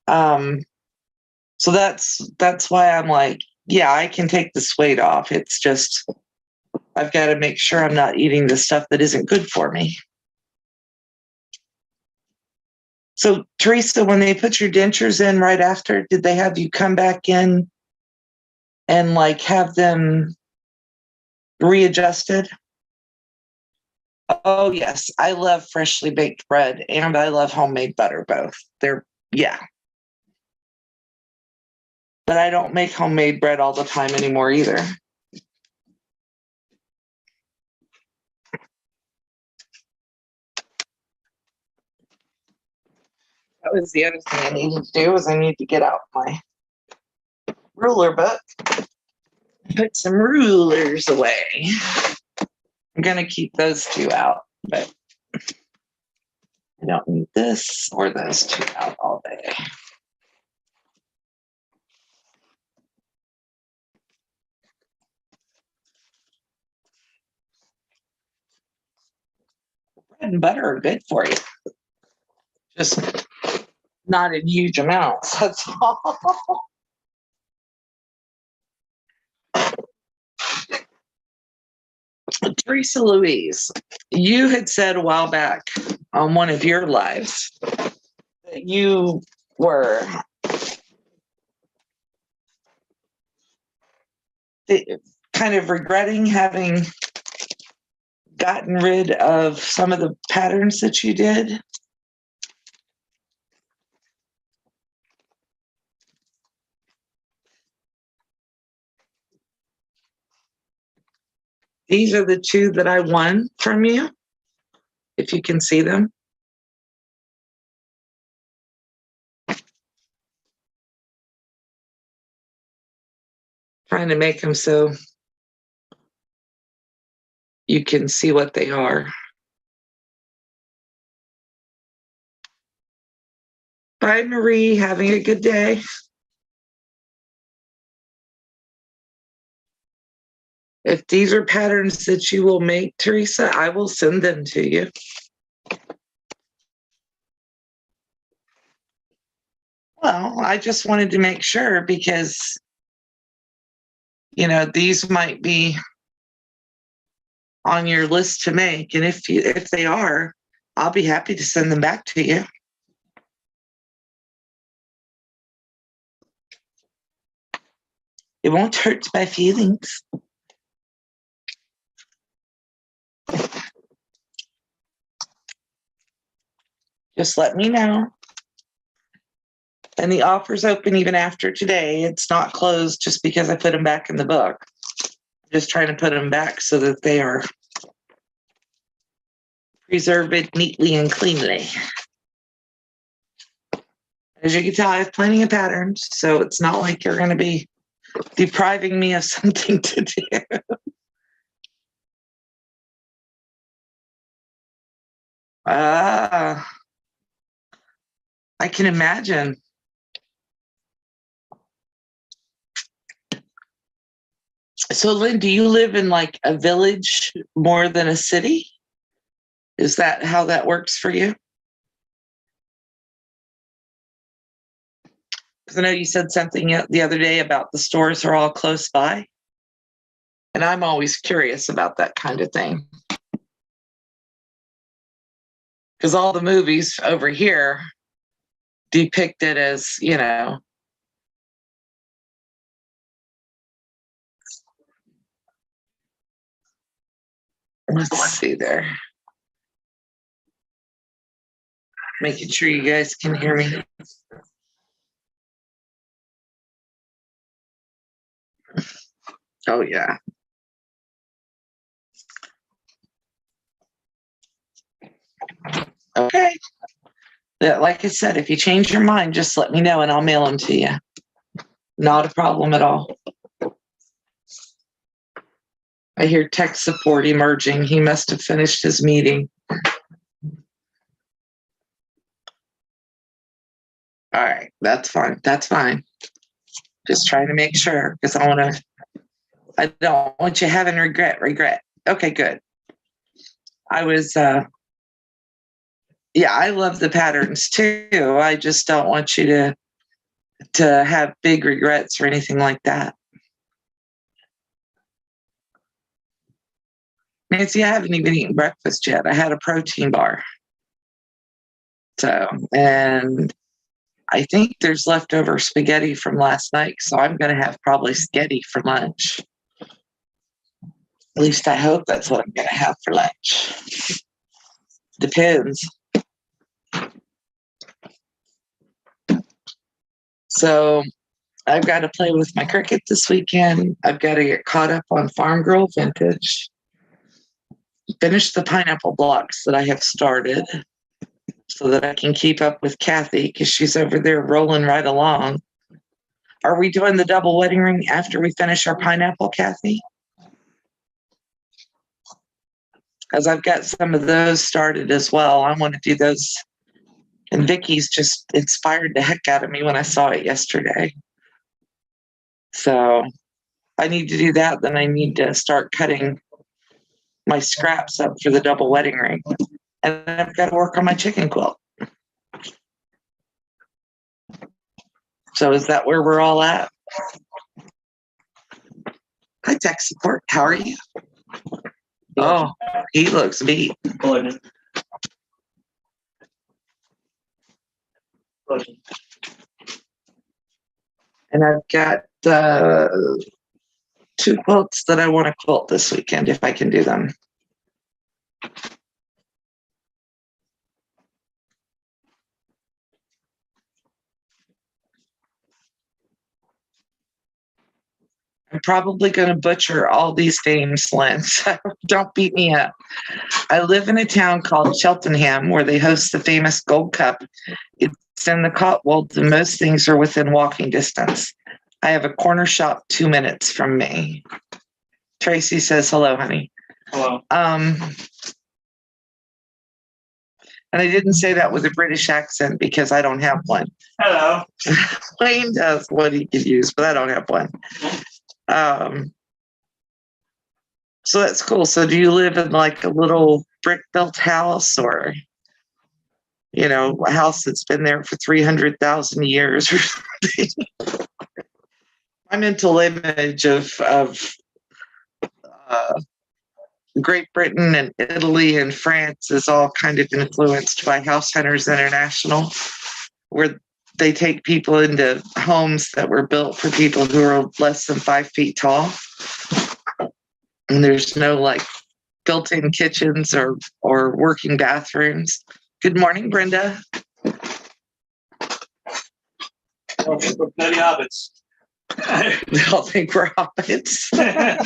So that's why I'm like, yeah, I can take this weight off. It's just, I've got to make sure I'm not eating the stuff that isn't good for me. So, Teresa, when they put your dentures in right after, did they have you come back in and like have them readjusted? Oh, yes. I love freshly baked bread and I love homemade butter both. Yeah. But I don't make homemade bread all the time anymore either. That was the other thing I needed to do, is I need to get out my ruler book, put some rulers away. I'm going to keep those two out, but I don't need this or those two out all day. Bread and butter are good for you, just not in huge amounts. That's all. Teresa Louise, you had said a while back on one of your lives that you were kind of regretting having gotten rid of some of the patterns that you did. These are the two that I won from you, if you can see them. Trying to make them so you can see what they are. Bye, Marie. Having a good day. If these are patterns that you will make, Teresa, I will send them to you. Well, I just wanted to make sure because, these might be on your list to make. And if they are, I'll be happy to send them back to you. It won't hurt my feelings. Just let me know. And the offer's open even after today. It's not closed just because I put them back in the book. I'm just trying to put them back so that they are preserved neatly and cleanly. As you can tell, I have plenty of patterns, so it's not like you're going to be depriving me of something to do. I can imagine. So, Lynn, do you live in like a village more than a city? Is that how that works for you? Because I know you said something the other day about the stores are all close by. And I'm always curious about that kind of thing. Because all the movies over here depict it as, let's see there. Making sure you guys can hear me. Oh, yeah. Okay. Yeah, like I said, if you change your mind, just let me know and I'll mail them to you. Not a problem at all. I hear tech support emerging. He must have finished his meeting. All right, that's fine. That's fine. Just trying to make sure because I don't want you having regret. Okay, good. I was, yeah, I love the patterns too. I just don't want you to have big regrets or anything like that. Nancy, I haven't even eaten breakfast yet. I had a protein bar. So, and I think there's leftover spaghetti from last night. So I'm going to have probably spaghetti for lunch. At least I hope that's what I'm going to have for lunch. Depends. So I've got to play with my cricket this weekend. I've got to get caught up on Farm Girl Vintage. Finish the pineapple blocks that I have started so that I can keep up with Kathy because she's over there rolling right along. Are we doing the double wedding ring after we finish our pineapple, Kathy? Because I've got some of those started as well. I want to do those. And Vicky's just inspired the heck out of me when I saw it yesterday. So I need to do that. Then I need to start cutting my scraps up for the double wedding ring. And I've got to work on my chicken quilt. So is that where we're all at? Hi, tech support. How are you? Oh, he looks beat. And I've got 2 quilts that I want to quilt this weekend if I can do them. I'm probably going to butcher all these names, Lynn, so don't beat me up. I live in a town called Cheltenham where they host the famous Gold Cup. It's in the Cotswolds and most things are within walking distance. I have a corner shop 2 minutes from me. Tracy says, hello, honey. Hello. And I didn't say that with a British accent because I don't have one. Hello. Wayne does what he could use, but I don't have one. So that's cool. So do you live in like a little brick built house or, a house that's been there for 300,000 years or something? My mental image of Great Britain and Italy and France is all kind of influenced by House Hunters International, where they take people into homes that were built for people who are less than 5 feet tall. And there's no like built-in kitchens or working bathrooms. Good morning, Brenda. We're bloody hobbits. They all think we're hobbits. I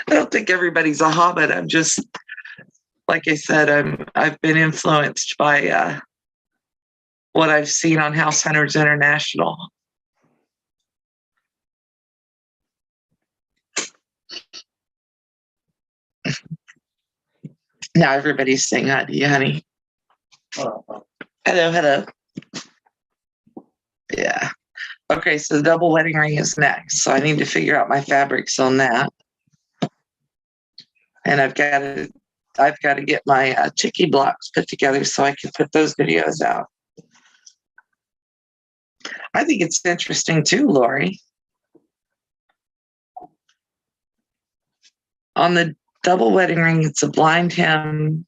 don't think everybody's a hobbit. I'm just, like I said, I've been influenced by what I've seen on House Hunters International. Now everybody's saying hi to you, honey. Hello. Yeah. Okay, so the double wedding ring is next. So I need to figure out my fabrics on that. And I've got to get my chicky blocks put together so I can put those videos out. I think it's interesting too, Lori. On the double wedding ring, it's a blind hem.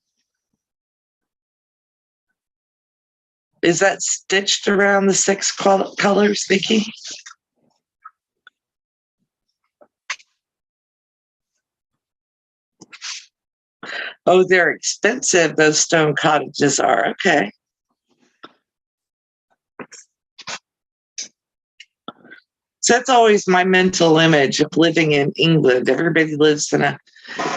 Is that stitched around the 6 colors, Vicki? Oh, they're expensive, those stone cottages are. Okay. So that's always my mental image of living in England. Everybody lives in a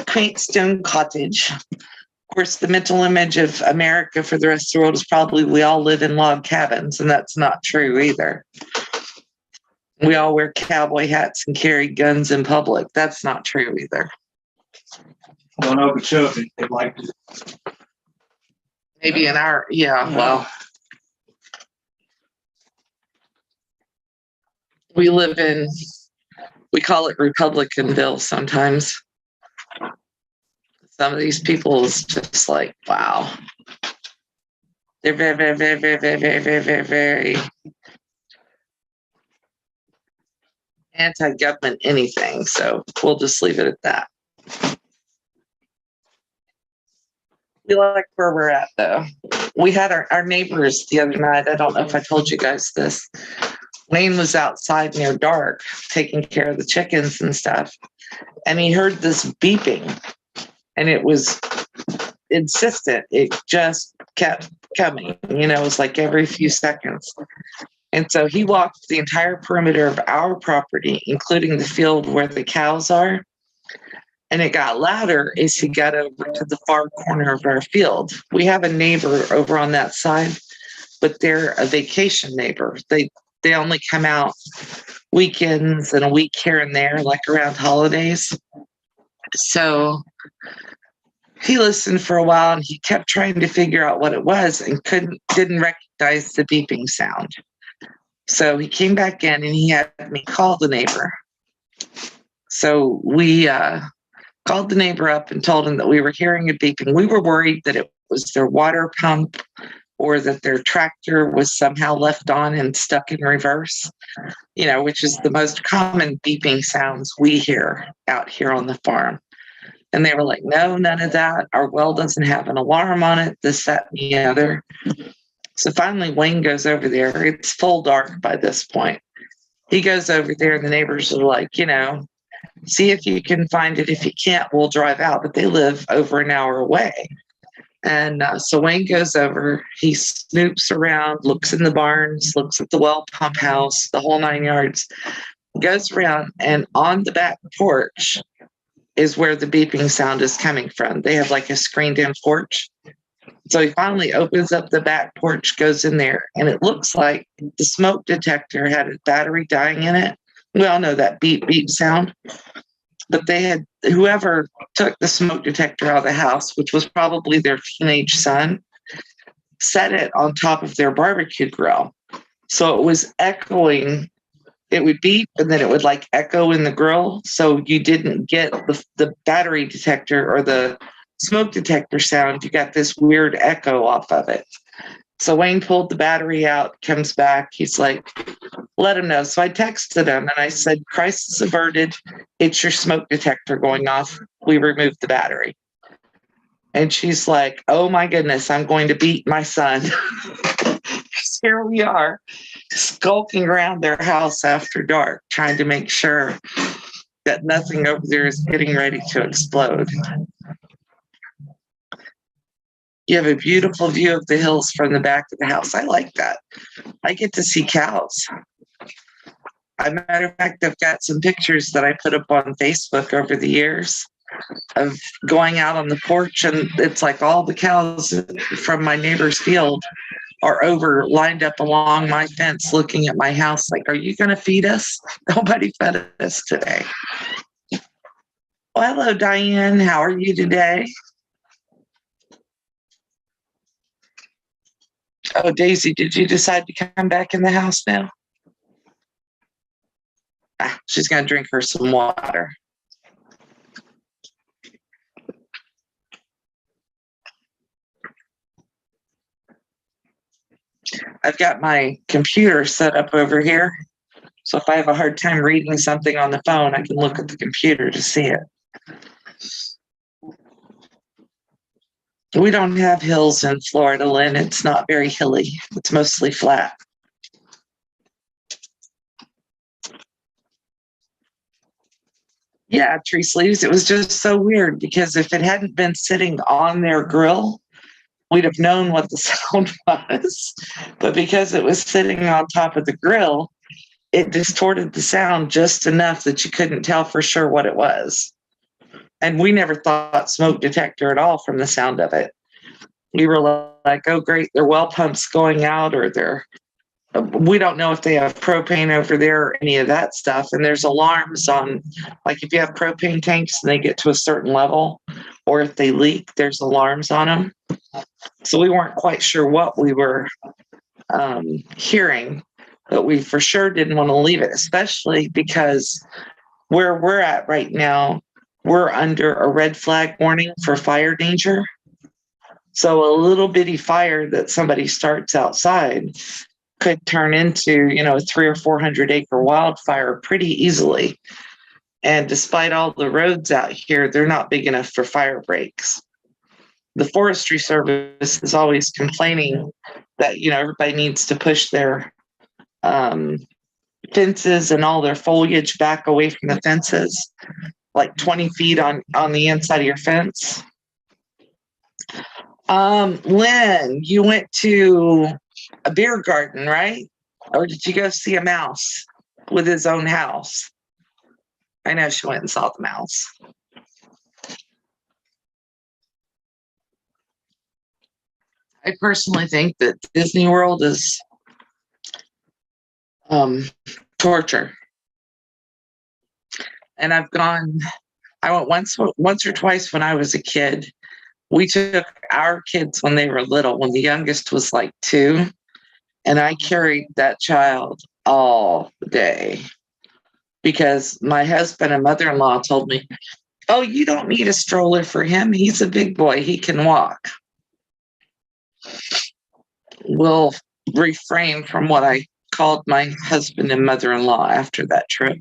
quaint stone cottage. Of course, the mental image of America for the rest of the world is probably we all live in log cabins, and that's not true either. We all wear cowboy hats and carry guns in public. That's not true either. Don't Okeechobee, they like it. Maybe in our, yeah, well, we live in, we call it Republicanville sometimes. Some of these people is just like, wow. They're very, very, very, very, very, very, very, very, very anti-government anything. So we'll just leave it at that. We like where we're at, though. We had our neighbors the other night. I don't know if I told you guys this. Wayne was outside near dark taking care of the chickens and stuff. And he heard this beeping. And it was insistent. It just kept coming. You know, it was like every few seconds. And so he walked the entire perimeter of our property, including the field where the cows are. And it got louder as he got over to the far corner of our field. We have a neighbor over on that side, but they're a vacation neighbor. They only come out weekends and a week here and there, like around holidays. So he listened for a while and he kept trying to figure out what it was and didn't recognize the beeping sound. So he came back in and he had me call the neighbor. So we called the neighbor up and told him that we were hearing a beeping. We were worried that it was their water pump or that their tractor was somehow left on and stuck in reverse, you know, which is the most common beeping sounds we hear out here on the farm. And they were like, no, none of that. Our well doesn't have an alarm on it, this, that, and the other. So finally, Wayne goes over there. It's full dark by this point. He goes over there and the neighbors are like, you know, see if you can find it. If you can't, we'll drive out. But they live over an hour away. And so Wayne goes over, he snoops around, looks in the barns, looks at the well pump house, the whole 9 yards, goes around, and on the back porch is where the beeping sound is coming from. They have like a screened in porch. So he finally opens up the back porch, goes in there, and it looks like the smoke detector had a battery dying in it. We all know that beep, beep sound. But they had, whoever took the smoke detector out of the house, which was probably their teenage son, set it on top of their barbecue grill. So it was echoing. It would beep and then it would like echo in the grill. So you didn't get the battery detector or the smoke detector sound. You got this weird echo off of it. So Wayne pulled the battery out, comes back. He's like, let him know. So I texted him and I said, crisis averted. It's your smoke detector going off. We removed the battery. And she's like, oh my goodness, I'm going to beat my son. Here we are, skulking around their house after dark, trying to make sure that nothing over there is getting ready to explode. You have a beautiful view of the hills from the back of the house. I like that. I get to see cows. As a matter of fact, I've got some pictures that I put up on Facebook over the years of going out on the porch, and it's like all the cows from my neighbor's field are over lined up along my fence looking at my house like, are you going to feed us? Nobody fed us today. Well, hello, Diane. How are you today? Oh, Daisy, did you decide to come back in the house now? She's going to drink her some water. I've got my computer set up over here. So if I have a hard time reading something on the phone, I can look at the computer to see it. We don't have hills in Florida, Lynn. It's not very hilly. It's mostly flat. Yeah, tree sleeves. It was just so weird because if it hadn't been sitting on their grill, we'd have known what the sound was. But because it was sitting on top of the grill, it distorted the sound just enough that you couldn't tell for sure what it was. And we never thought smoke detector at all from the sound of it. We were like, oh, great, their well pumps going out, or we don't know if they have propane over there or any of that stuff. And there's alarms on, like if you have propane tanks and they get to a certain level, or if they leak, there's alarms on them. So we weren't quite sure what we were hearing, but we for sure didn't want to leave it, especially because where we're at right now, we're under a red flag warning for fire danger. So a little bitty fire that somebody starts outside could turn into, a 300 or 400 acre wildfire pretty easily. And despite all the roads out here, they're not big enough for fire breaks. The Forestry Service is always complaining that, everybody needs to push their fences and all their foliage back away from the fences, like 20 feet on the inside of your fence. Lynn, you went to a beer garden, right? Or did you go see a mouse with his own house? I know she went and saw the mouse. I personally think that Disney World is torture. And I went once or twice when I was a kid. We took our kids when they were little, when the youngest was like 2, and I carried that child all day because my husband and mother-in-law told me, oh, you don't need a stroller for him. He's a big boy. He can walk. We'll refrain from what I called my husband and mother-in-law after that trip.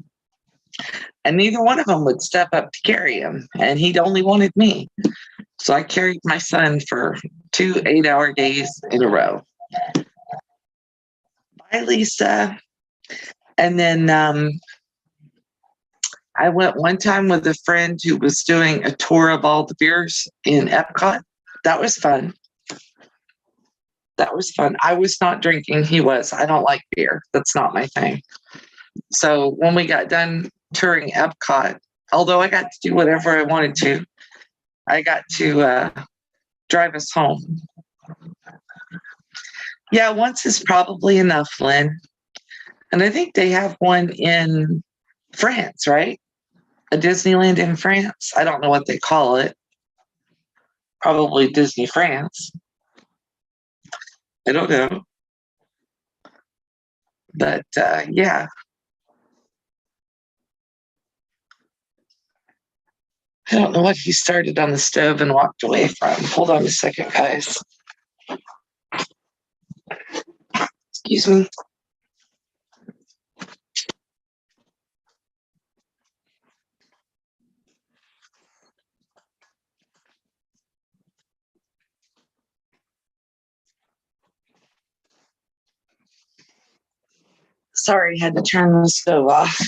And neither one of them would step up to carry him, and he'd only wanted me. So I carried my son for 2 8-hour days in a row. Bye, Lisa. And then I went one time with a friend who was doing a tour of all the beers in Epcot. That was fun. I was not drinking. He was. I don't like beer. That's not my thing. So when we got done touring Epcot, although I got to do whatever I wanted to, I got to drive us home. Yeah, once is probably enough, Lynn. And I think they have one in France, right? A Disneyland in France. I don't know what they call it. Probably Disney France. I don't know. But yeah. I don't know what he started on the stove and walked away from. Hold on a second, guys. Excuse me. Sorry, had to turn the stove off.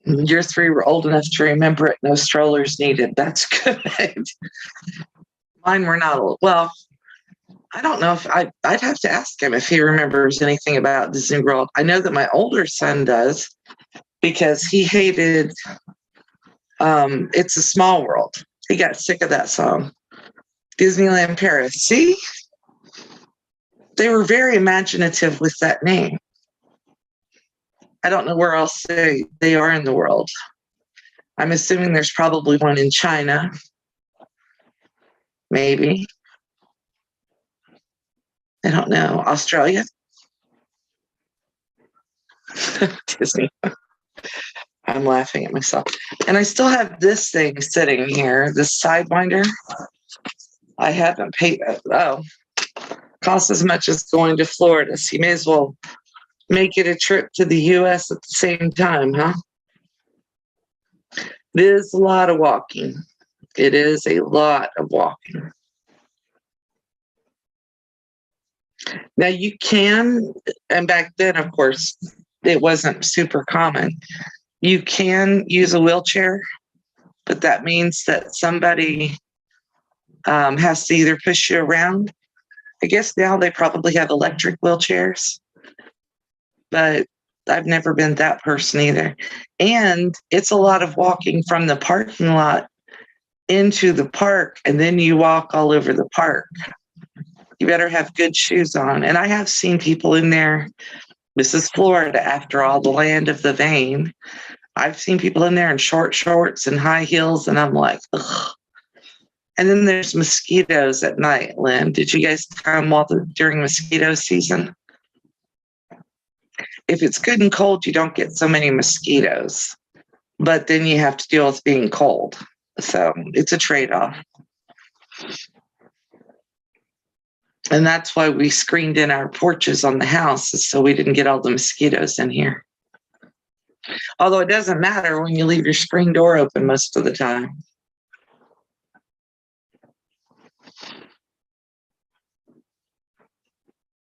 Your 3 were old enough to remember it. No strollers needed. That's good. Mine were not old. Well, I don't know if I'd have to ask him if he remembers anything about Disney World. I know that my older son does because he hated It's a Small World. He got sick of that song. Disneyland Paris. See? They were very imaginative with that name. I don't know where else they are in the world. I'm assuming there's probably one in China. Maybe. I don't know. Australia? Disney. I'm laughing at myself. And I still have this thing sitting here, this Sidewinder. I haven't paid. Oh, costs as much as going to Florida. So you may as well make it a trip to the U.S. at the same time, huh? It is a lot of walking. It is a lot of walking. Now you can, and back then, of course, it wasn't super common. You can use a wheelchair, but that means that somebody has to either push you around. I guess now they probably have electric wheelchairs, but I've never been that person either. And it's a lot of walking from the parking lot into the park, and then you walk all over the park. You better have good shoes on. And I have seen people in there. This is Florida, after all, the land of the vain. I've seen people in there in short shorts and high heels, and I'm like, ugh. And then there's mosquitoes at night, Lynn. Did you guys come during mosquito season? If it's good and cold, you don't get so many mosquitoes. But then you have to deal with being cold. So it's a trade-off. And that's why we screened in our porches on the house, so we didn't get all the mosquitoes in here. Although it doesn't matter when you leave your screen door open most of the time.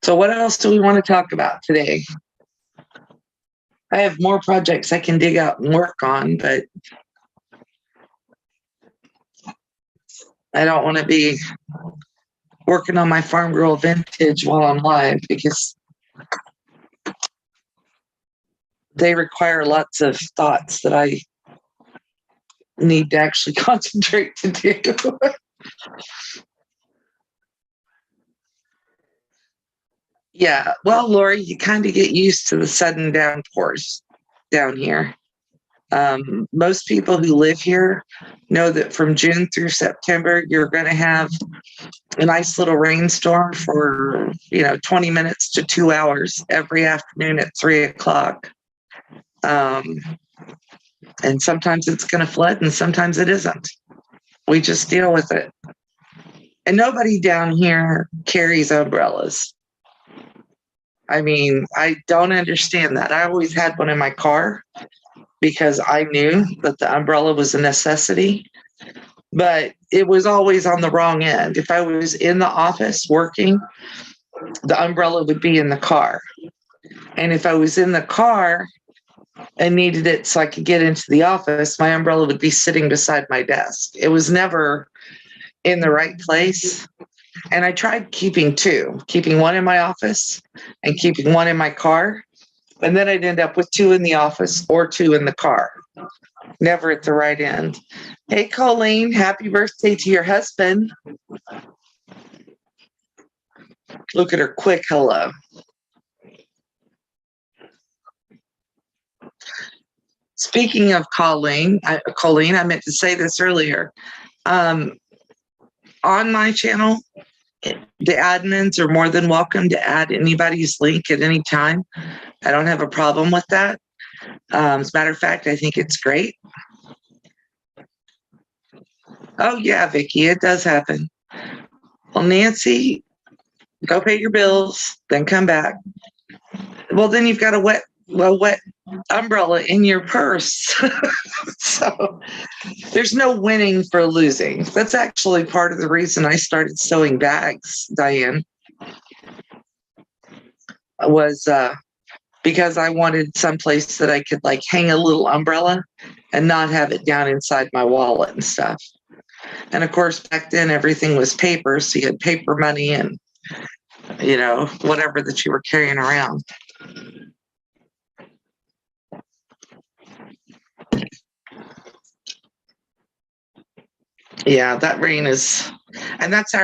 So what else do we want to talk about today? I have more projects I can dig out and work on, but I don't want to be working on my Farm Girl Vintage while I'm live, because they require lots of thoughts that I need to actually concentrate to do. Yeah, well, Lori, you kind of get used to the sudden downpours down here. Most people who live here know that from June through September, you're going to have a nice little rainstorm for 20 minutes to 2 hours every afternoon at 3 o'clock. And sometimes it's going to flood and sometimes it isn't. We just deal with it. And nobody down here carries umbrellas. I mean, I don't understand that. I always had one in my car because I knew that the umbrella was a necessity, but it was always on the wrong end. If I was in the office working, the umbrella would be in the car. And if I was in the car and needed it so I could get into the office, my umbrella would be sitting beside my desk. It was never in the right place. And I tried keeping one in my office and keeping one in my car. And then I'd end up with 2 in the office or 2 in the car, never at the right end. Hey, Colleen, happy birthday to your husband. Look at her quick hello. Speaking of Colleen, I meant to say this earlier. On my channel, the admins are more than welcome to add anybody's link at any time. I don't have a problem with that. As a matter of fact, I think it's great. Oh, yeah, Vicki, it does happen. Well, Nancy, go pay your bills, then come back. Well, then you've got a wet umbrella in your purse. So there's no winning for losing. That's actually part of the reason I started sewing bags, Diane, was because I wanted someplace that I could like hang a little umbrella and not have it down inside my wallet and stuff. And of course, back then everything was paper, so you had paper money and whatever that you were carrying around. Yeah, that rain is, and that's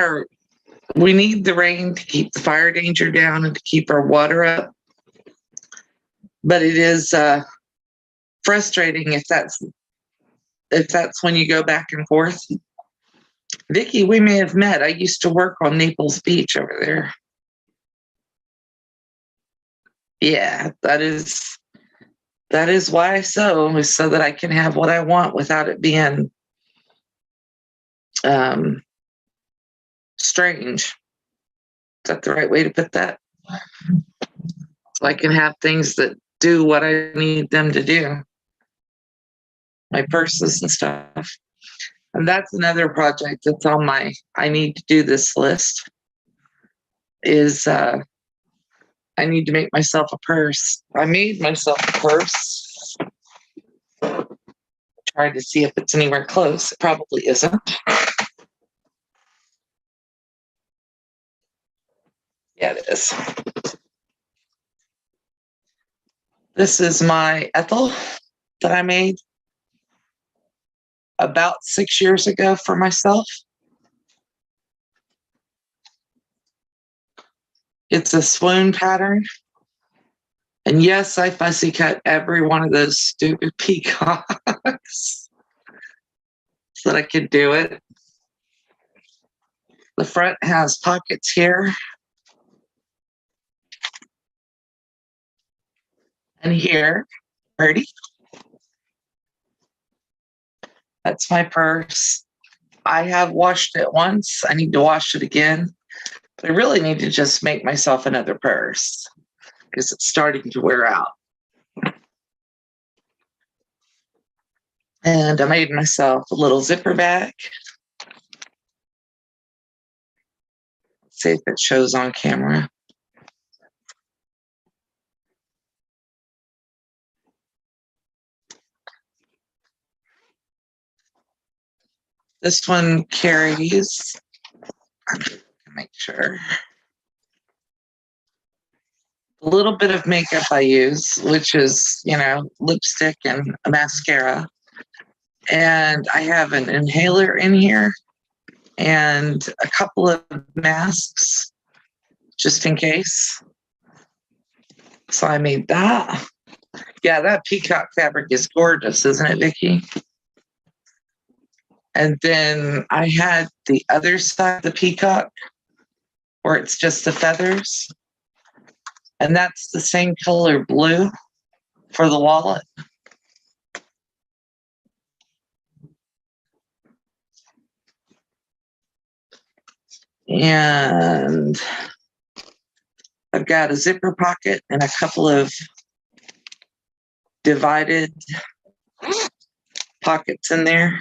we need the rain to keep the fire danger down and to keep our water up. But it is frustrating if that's when you go back and forth. Vicki, we may have met. I used to work on Naples Beach over there. Yeah, that is why I sew, is so that I can have what I want without it being strange. Is that the right way to put that? So I can have things that do what I need them to do. My purses and stuff. And that's another project that's on my I need to do this list is I need to make myself a purse. I made myself a purse. Tried to see if it's anywhere close. It probably isn't. Yeah, it is. This is my Ethel that I made about 6 years ago for myself. It's a swoon pattern. And yes, I fussy cut every one of those stupid peacocks so that I could do it. The front has pockets here and here. Ready? That's my purse. I have washed it once. I need to wash it again. But I really need to just make myself another purse because it's starting to wear out. And I made myself a little zipper bag. Let's see if it shows on camera. This one carries, make sure, a little bit of makeup I use, which is, lipstick and a mascara. And I have an inhaler in here and a couple of masks just in case. So I made that. Yeah, that peacock fabric is gorgeous, isn't it, Vicki? And then I had the other side of the peacock where it's just the feathers. And that's the same color blue for the wallet. And I've got a zipper pocket and a couple of divided pockets in there.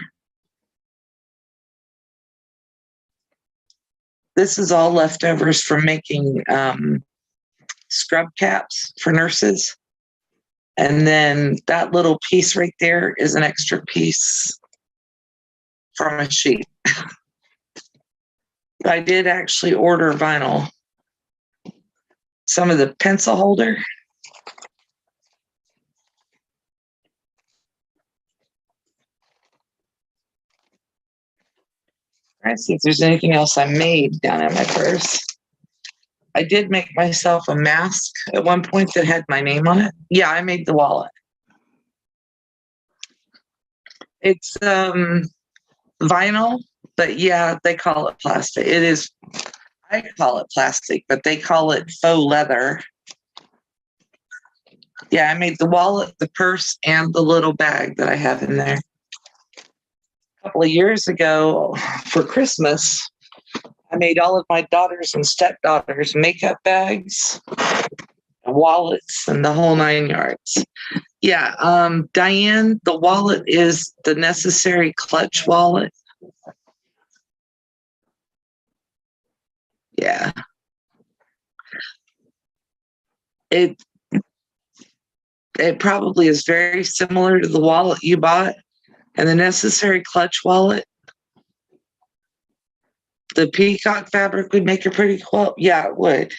This is all leftovers from making scrub caps for nurses. And then that little piece right there is an extra piece from a sheet. I did actually order vinyl. Some of the pencil holder. Let's see if there's anything else I made down in my purse. I did make myself a mask at one point that had my name on it. Yeah, I made the wallet. It's vinyl, but yeah, they call it plastic. It is, I call it plastic, but they call it faux leather. Yeah, I made the wallet, the purse, and the little bag that I have in there. A couple of years ago for Christmas, I made all of my daughters and stepdaughters makeup bags, wallets, and the whole 9 yards. Yeah, Diane, the wallet is the necessary clutch wallet. Yeah. It probably is very similar to the wallet you bought, and the necessary clutch wallet. The peacock fabric would make a pretty quilt. Yeah, it would.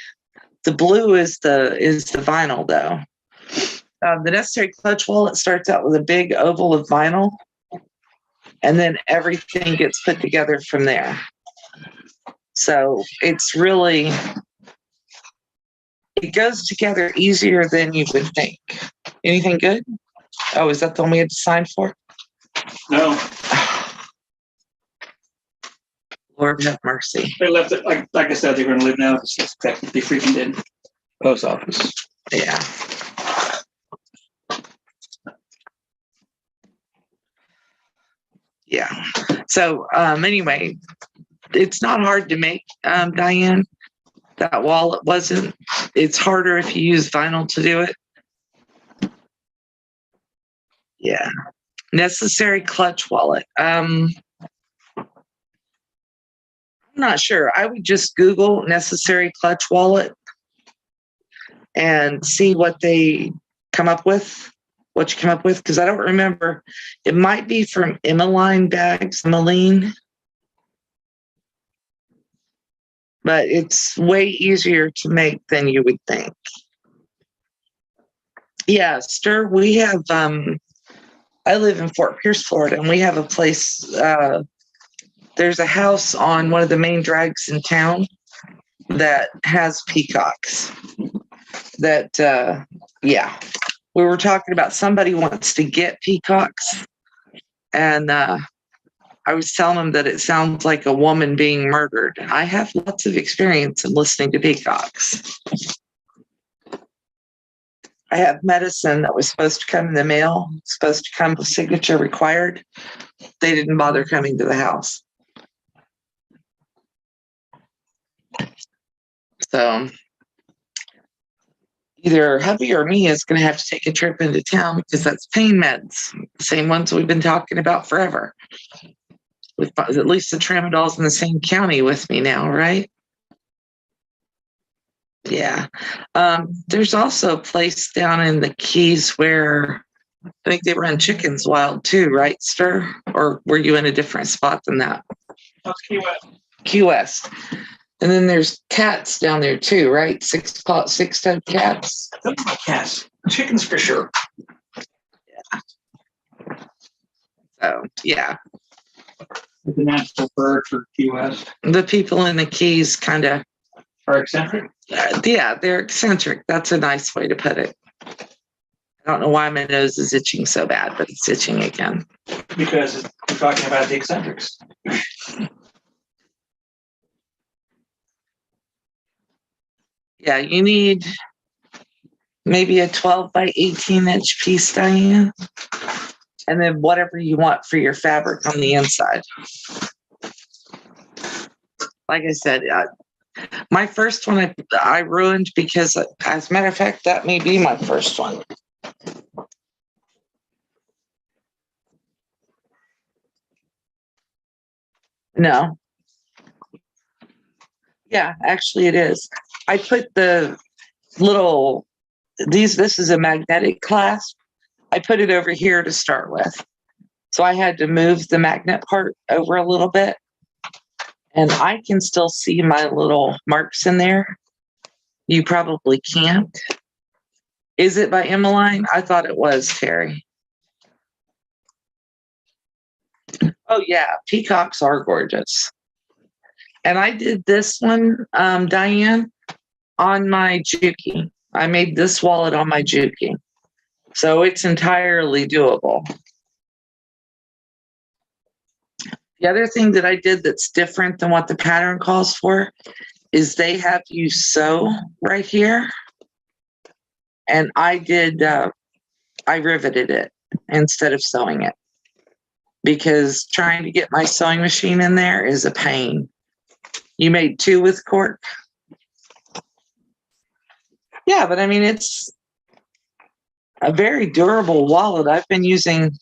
The blue is the vinyl though. The necessary clutch wallet starts out with a big oval of vinyl, and then everything gets put together from there. So it's really, it goes together easier than you would think. Anything good? Oh, is that the one we had to sign for? No, Lord have mercy. they left it, like I said, they're gonna live now, it's just technically freaking dead. Post office. Yeah. Yeah. So anyway, it's not hard to make, Diane. That wallet wasn't. It's harder if you use vinyl to do it. Yeah. Necessary clutch wallet. I'm not sure. I would just Google necessary clutch wallet and see what they come up with, what you come up with, because I don't remember. It might be from Emmeline bags, Emmeline, but it's way easier to make than you would think. Yeah, Stir, we have, I live in Fort Pierce, Florida, and we have a place, there's a house on one of the main drags in town that has peacocks. That, yeah, we were talking about somebody wants to get peacocks, and I was telling them that it sounds like a woman being murdered. I have lots of experience in listening to peacocks. I have medicine that was supposed to come in the mail, supposed to come with signature required. They didn't bother coming to the house. So either hubby or me is going to have to take a trip into town because that's pain meds, the same ones we've been talking about forever. With at least the tramadol's in the same county with me now, right? Yeah. There's also a place down in the Keys where I think they run chickens wild too, right, Stir? Or were you in a different spot than that? That's Key West. Key West. And then there's cats down there too, right? Six-toed cats. Something like cats. Chickens for sure. Yeah. So, yeah. The national bird for Key West. The people in the Keys kind of are eccentric. Yeah, they're eccentric. That's a nice way to put it. I don't know why my nose is itching so bad, but it's itching again. Because we're talking about the eccentrics. Yeah, you need maybe a 12 by 18 inch piece, Diane. And then whatever you want for your fabric on the inside. Like I said, my first one I ruined because, as a matter of fact, that may be my first one. No. Yeah, actually it is. I put the little, this is a magnetic clasp. I put it over here to start with. So I had to move the magnet part over a little bit. And I can still see my little marks in there. You probably can't. Is it by Emmeline? I thought it was, Terry. Oh yeah, peacocks are gorgeous. And I did this one, Diane, on my Juki. I made this wallet on my Juki. So it's entirely doable. The other thing that I did that's different than what the pattern calls for is they have you sew right here. And I did, I riveted it instead of sewing it. Because trying to get my sewing machine in there is a pain. You made 2 with cork? Yeah, but I mean, it's a very durable wallet. I've been using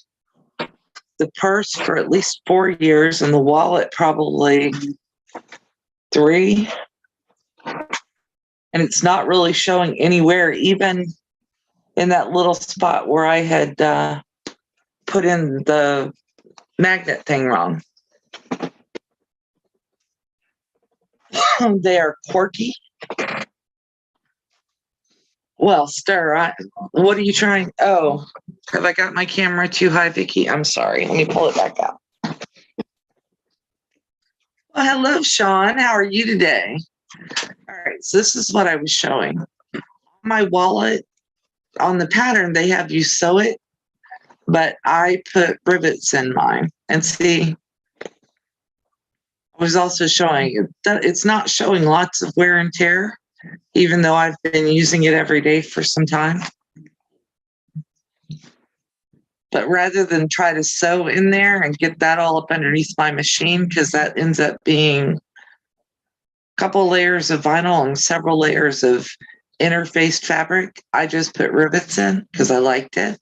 the purse for at least 4 years and the wallet probably 3. And it's not really showing anywhere, even in that little spot where I had put in the magnet thing wrong. They are quirky. Well, Stir, what are you trying? Oh, have I got my camera too high, Vicki? I'm sorry. Let me pull it back out. Well, hello, Sean. How are you today? All right, so this is what I was showing. My wallet, on the pattern, they have you sew it, but I put rivets in mine. And see, I was also showing that it's not showing lots of wear and tear, even though I've been using it every day for some time. But rather than try to sew in there and get that all up underneath my machine, because that ends up being a couple layers of vinyl and several layers of interfaced fabric, I just put rivets in because I liked it.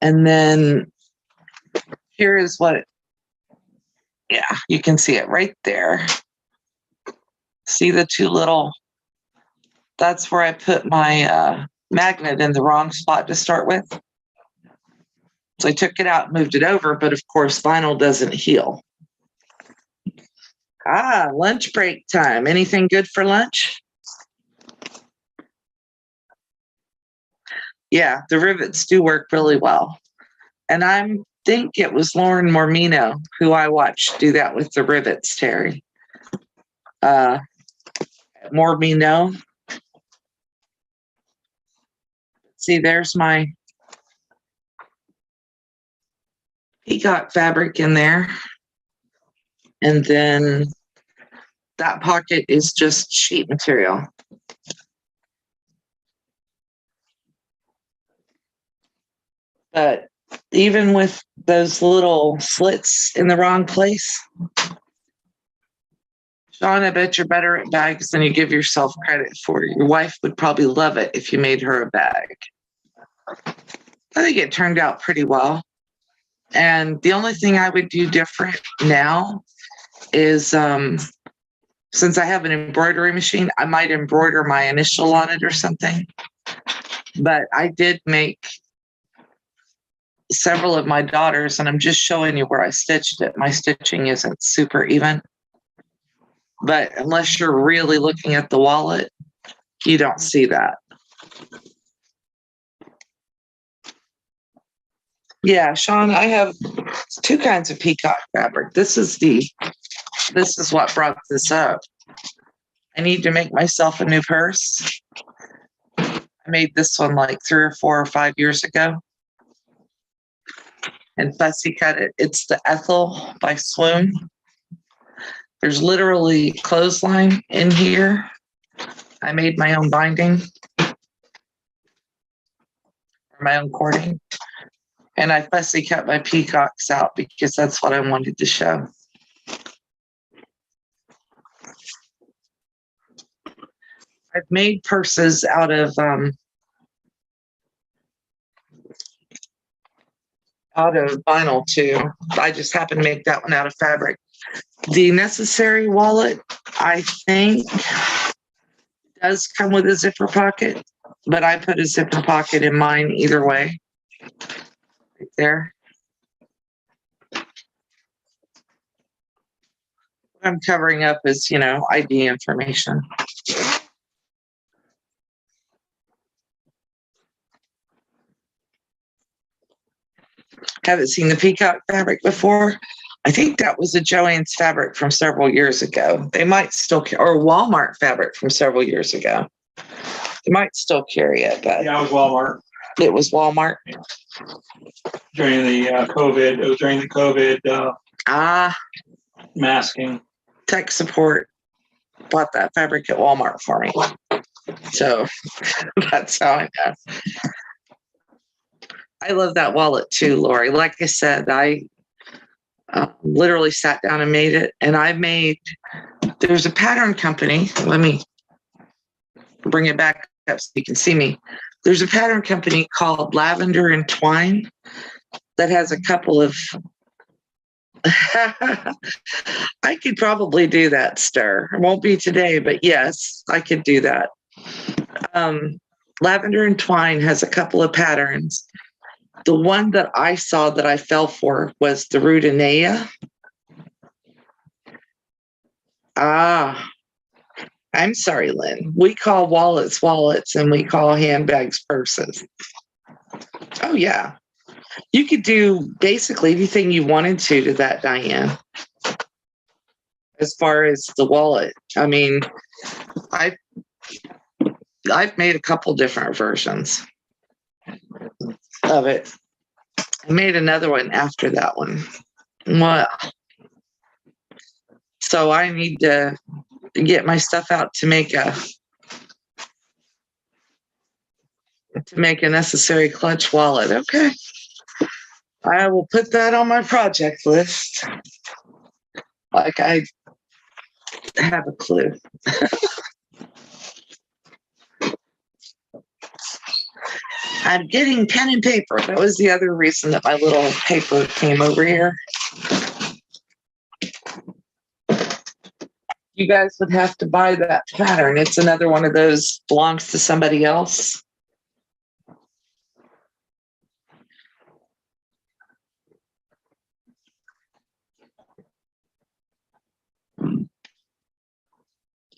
And then here is what, yeah, you can see it right there. See the two little, that's where I put my magnet in the wrong spot to start with. So I took it out, moved it over, but of course vinyl doesn't heal. Lunch break time. Anything good for lunch? Yeah, the rivets do work really well. And I think it was Lauren Mormino who I watched do that with the rivets, Terry. Mormino. See, there's my peacock fabric in there. And then that pocket is just sheet material. But even with those little slits in the wrong place, Sean, I bet you're better at bags than you give yourself credit for. Your wife would probably love it if you made her a bag. I think it turned out pretty well. And the only thing I would do different now is since I have an embroidery machine, I might embroider my initial on it or something. But I did make several of my daughters, and I'm just showing you where I stitched it. My stitching isn't super even. But unless you're really looking at the wallet, you don't see that. Yeah, Sean, I have two kinds of peacock fabric. This is what brought this up. I need to make myself a new purse. I made this one like 3 or 4 or 5 years ago. And fussy cut it. It's the Ethel by Swoon. There's literally clothesline in here. I made my own binding, my own cording. And I fussy cut my peacocks out because that's what I wanted to show. I've made purses out of vinyl too. I just happened to make that one out of fabric. The Necessary wallet, I think, does come with a zipper pocket, but I put a zipper pocket in mine either way. Right there. What I'm covering up is, ID information. Haven't seen the peacock fabric before. I think that was a Joann's fabric from several years ago. They might still, or Walmart fabric from several years ago. They might still carry it, but Yeah, it was Walmart. It was Walmart. During the COVID, it was during the COVID masking. Tech support bought that fabric at Walmart for me. So that's how I know. I love that wallet too, Lori. Like I said, I literally sat down and made it. And there's a pattern company. Let me bring it back up so you can see me. There's a pattern company called Lavender and Twine that has a couple of, I could probably do that stir. It won't be today, but yes, I could do that. Lavender and Twine has a couple of patterns. The one that I saw that I fell for was the Rudinea. I'm sorry, Lynn. We call wallets wallets and we call handbags purses. Oh, yeah. You could do basically anything you wanted to that, Diane. As far as the wallet. I mean, I've made a couple different versions of it. I made another one after that one. Well, so I need to get my stuff out to make a necessary clutch wallet. Okay. I will put that on my project list. Like I have a clue. I'm getting pen and paper. That was the other reason that my little paper came over here. You guys would have to buy that pattern. It's another one of those belongs to somebody else.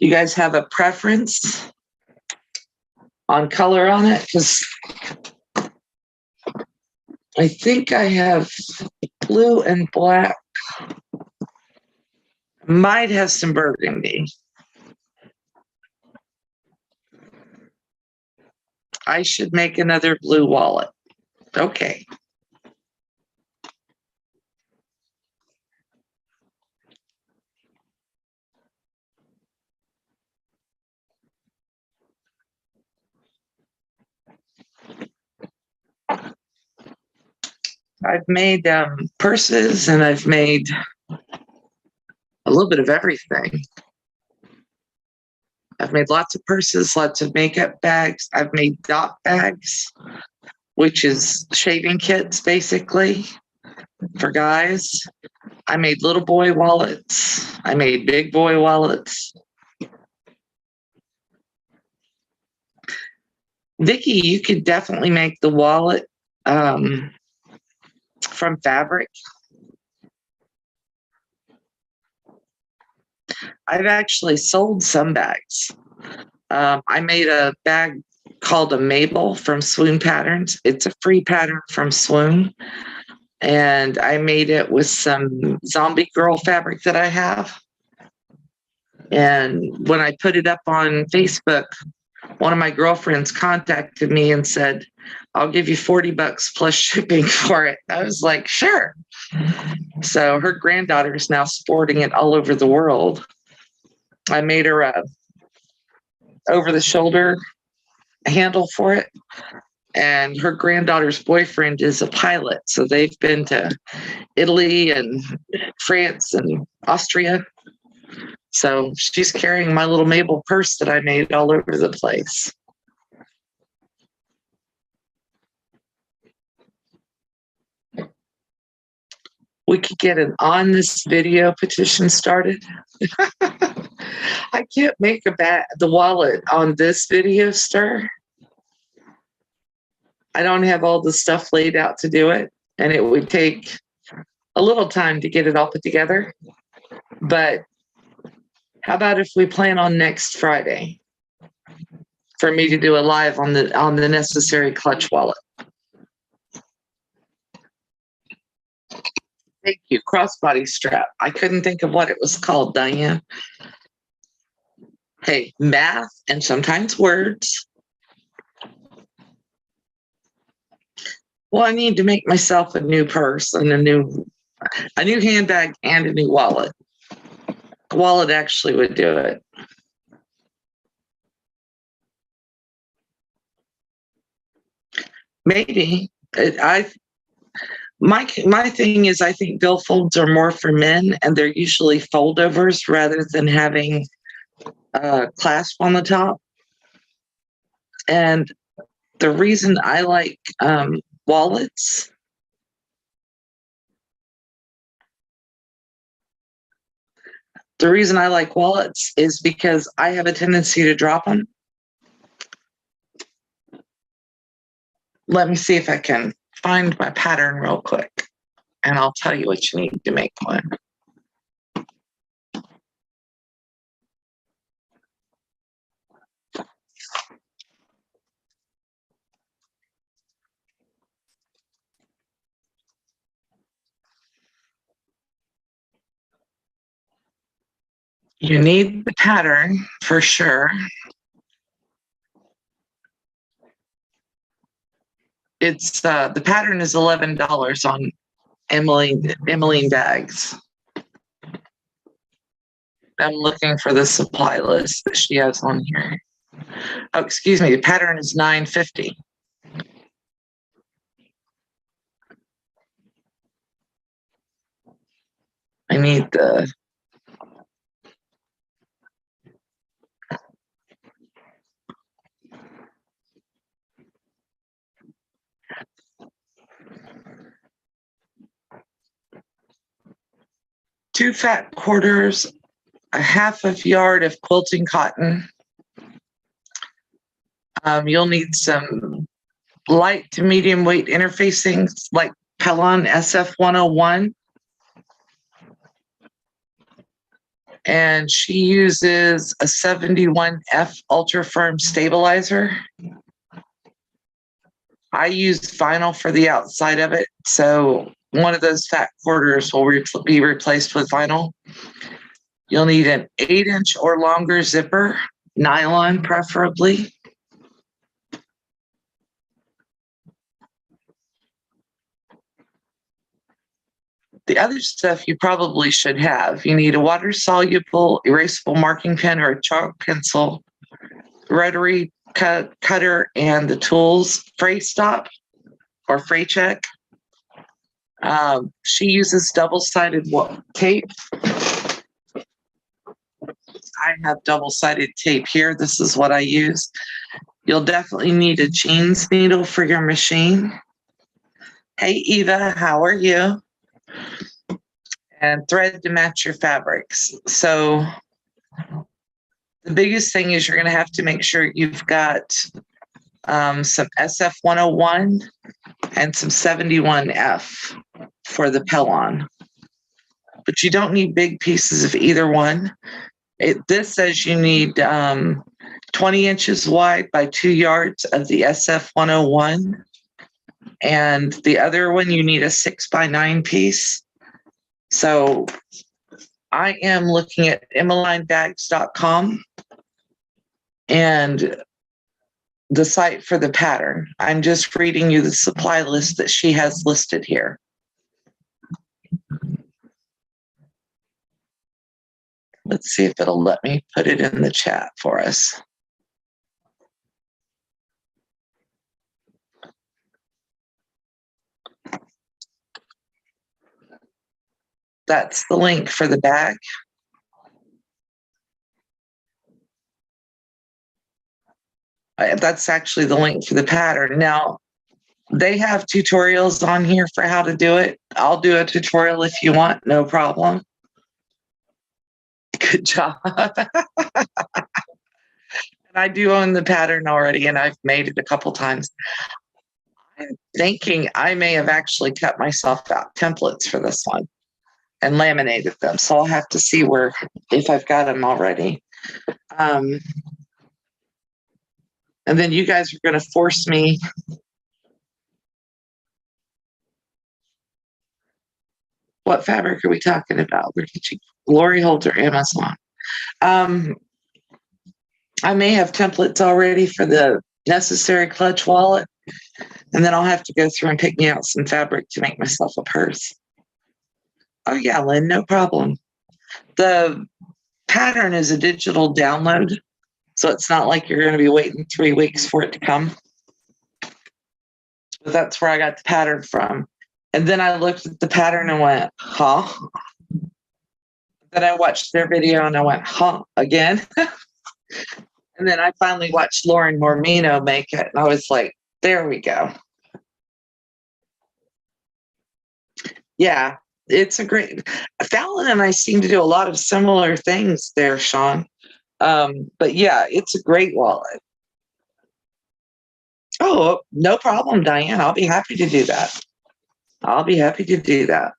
You guys have a preference on color on it? Because I think I have blue and black. Might have some burgundy. I should make another blue wallet. Okay. I've made purses and I've made a little bit of everything. I've made lots of purses, lots of makeup bags. I've made dot bags, which is shaving kits basically for guys. I made little boy wallets. I made big boy wallets. Vicki, you could definitely make the wallet from fabric. I've actually sold some bags. I made a bag called a Mabel from Swoon Patterns. It's a free pattern from Swoon. And I made it with some zombie girl fabric that I have. And when I put it up on Facebook, one of my girlfriends contacted me and said, I'll give you $40 plus shipping for it. I was like, sure. So her granddaughter is now sporting it all over the world. I made her a over the shoulder handle for it. And her granddaughter's boyfriend is a pilot. So they've been to Italy and France and Austria. So she's carrying my little Mabel purse that I made all over the place. We could get an on this video petition started. I can't make the wallet on this video stir. I don't have all the stuff laid out to do it, and it would take a little time to get it all put together. But how about if we plan on next Friday for me to do a live on the necessary clutch wallet? Thank you. Crossbody strap. I couldn't think of what it was called, Diane. Hey, math and sometimes words. Well, I need to make myself a new purse and a new handbag and a new wallet. The wallet actually would do it. Maybe. My thing is, I think billfolds are more for men, and they're usually foldovers rather than having a clasp on the top. And the reason I like wallets is because I have a tendency to drop them. Let me see if I can find my pattern real quick, and I'll tell you what you need to make one. You need the pattern for sure. It's the pattern is $11 on Emmeline bags. I'm looking for the supply list that she has on here. Oh, excuse me. The pattern is $9.50. I need the two fat quarters, a half of yard of quilting cotton. You'll need some light to medium weight interfacing like Pellon SF101. And she uses a 71F ultra firm stabilizer. I use vinyl for the outside of it, so one of those fat quarters will be replaced with vinyl. You'll need an 8-inch or longer zipper, nylon preferably. The other stuff you probably should have. You need a water-soluble erasable marking pen or a chalk pencil, rotary cutter, and the tools, fray stop or fray check. She uses double-sided tape. I have double-sided tape here. This is what I use. You'll definitely need a jeans needle for your machine. Hey, Eva, how are you? And thread to match your fabrics. So the biggest thing is you're going to have to make sure you've got some SF101 and some 71F for the Pellon. But you don't need big pieces of either one. This says you need 20 inches wide by 2 yards of the SF101. And the other one, you need a 6x9 piece. So I am looking at emmelinebags.com and the site for the pattern. I'm just reading you the supply list that she has listed here. Let's see if it'll let me put it in the chat for us. That's the link for the bag. That's actually the link for the pattern. Now, they have tutorials on here for how to do it. I'll do a tutorial if you want, no problem. Good job. And I do own the pattern already, and I've made it a couple times. I'm thinking I may have actually cut myself out templates for this one and laminated them. So I'll have to see if I've got them already. And then you guys are going to force me. What fabric are we talking about? Where did you, Lori Holder, Amazon? I may have templates already for the necessary clutch wallet, and then I'll have to go through and pick me out some fabric to make myself a purse. Oh yeah, Lynn, no problem. The pattern is a digital download, so it's not like you're going to be waiting 3 weeks for it to come. But that's where I got the pattern from. And then I looked at the pattern and went, huh? Then I watched their video and I went, huh, again? And then I finally watched Lauren Mormino make it, and I was like, there we go. Yeah, it's a great. Fallon and I seem to do a lot of similar things there, Sean. But yeah, it's a great wallet. Oh, no problem, Diane. I'll be happy to do that. I'll be happy to do that.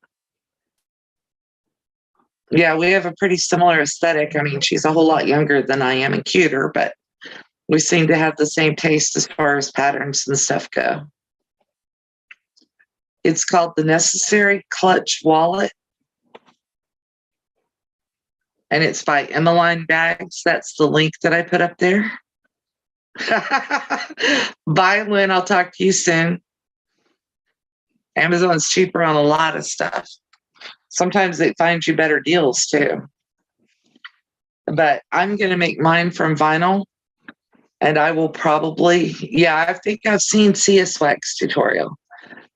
Yeah, we have a pretty similar aesthetic. I mean, she's a whole lot younger than I am and cuter, but we seem to have the same taste as far as patterns and stuff go. It's called the Necessary Clutch Wallet. And it's by Emmeline Bags. That's the link that I put up there. Bye, Lynn. I'll talk to you soon. Amazon's cheaper on a lot of stuff. Sometimes they find you better deals too. But I'm going to make mine from vinyl. And I will probably, yeah, I think I've seen CS Wax tutorial.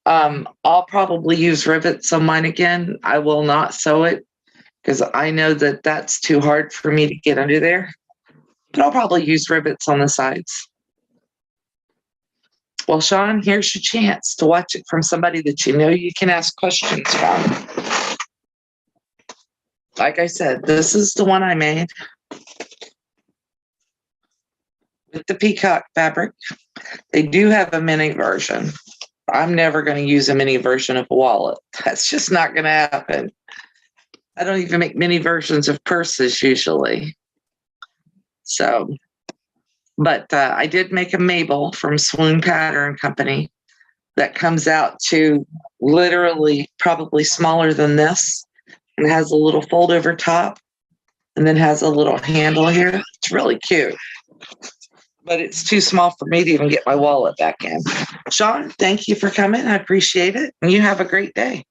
I'll probably use rivets on mine again. I will not sew it. because I know that that's too hard for me to get under there. But I'll probably use rivets on the sides. Well, Sean, here's your chance to watch it from somebody that you know you can ask questions from. Like I said, this is the one I made with the peacock fabric. They do have a mini version. I'm never going to use a mini version of a wallet. That's just not going to happen. I don't even make mini versions of purses usually. So, but I did make a Mabel from Swoon Pattern Company that comes out to literally probably smaller than this, and has a little fold over top and then has a little handle here. It's really cute, but it's too small for me to even get my wallet back in. Sean, thank you for coming. I appreciate it. And you have a great day.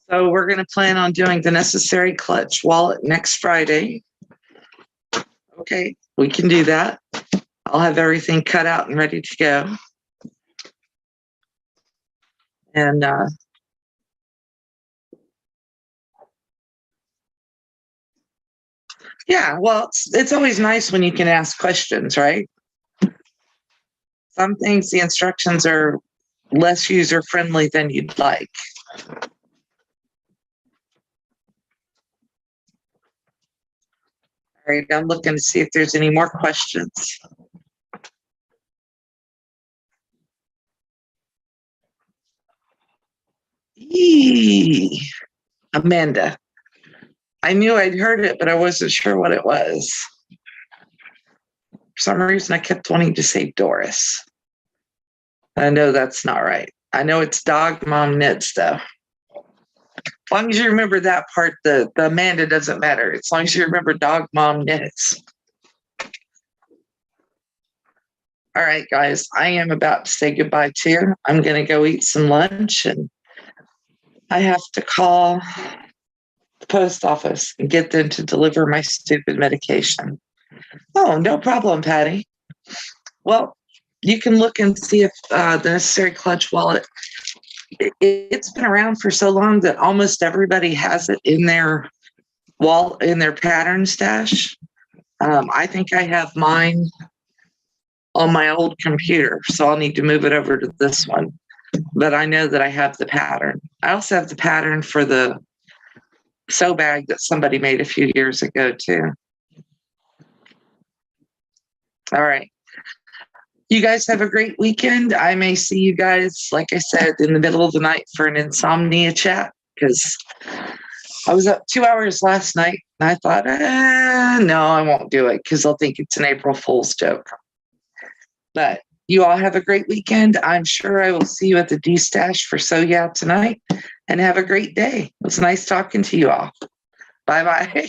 So we're going to plan on doing the necessary clutch wallet next Friday. Okay, we can do that. I'll have everything cut out and ready to go. And yeah, well, it's always nice when you can ask questions, right? Some things, the instructions are less user-friendly than you'd like. All right, I'm looking to see if there's any more questions. Eee, Amanda. I knew I'd heard it, but I wasn't sure what it was. For some reason, I kept wanting to say Doris. I know that's not right. I know it's Dog Mom Knits, though. As long as you remember that part, the Amanda doesn't matter. As long as you remember Dog Mom Knits. All right, guys, I am about to say goodbye to you. I'm going to go eat some lunch, and I have to call the post office and get them to deliver my stupid medication. Oh, no problem, Patty. Well, you can look and see if the necessary clutch wallet, it's been around for so long that almost everybody has it in their pattern stash. I think I have mine on my old computer, so I'll need to move it over to this one. But I know that I have the pattern. I also have the pattern for the sew bag that somebody made a few years ago, too. All right. You guys have a great weekend. I may see you guys, like I said, in the middle of the night for an insomnia chat, because I was up 2 hours last night and I thought, no, I won't do it because I'll think it's an April Fool's joke. But you all have a great weekend. I'm sure I will see you at the D-Stash for So Yeah tonight, and have a great day. It was nice talking to you all. Bye-bye.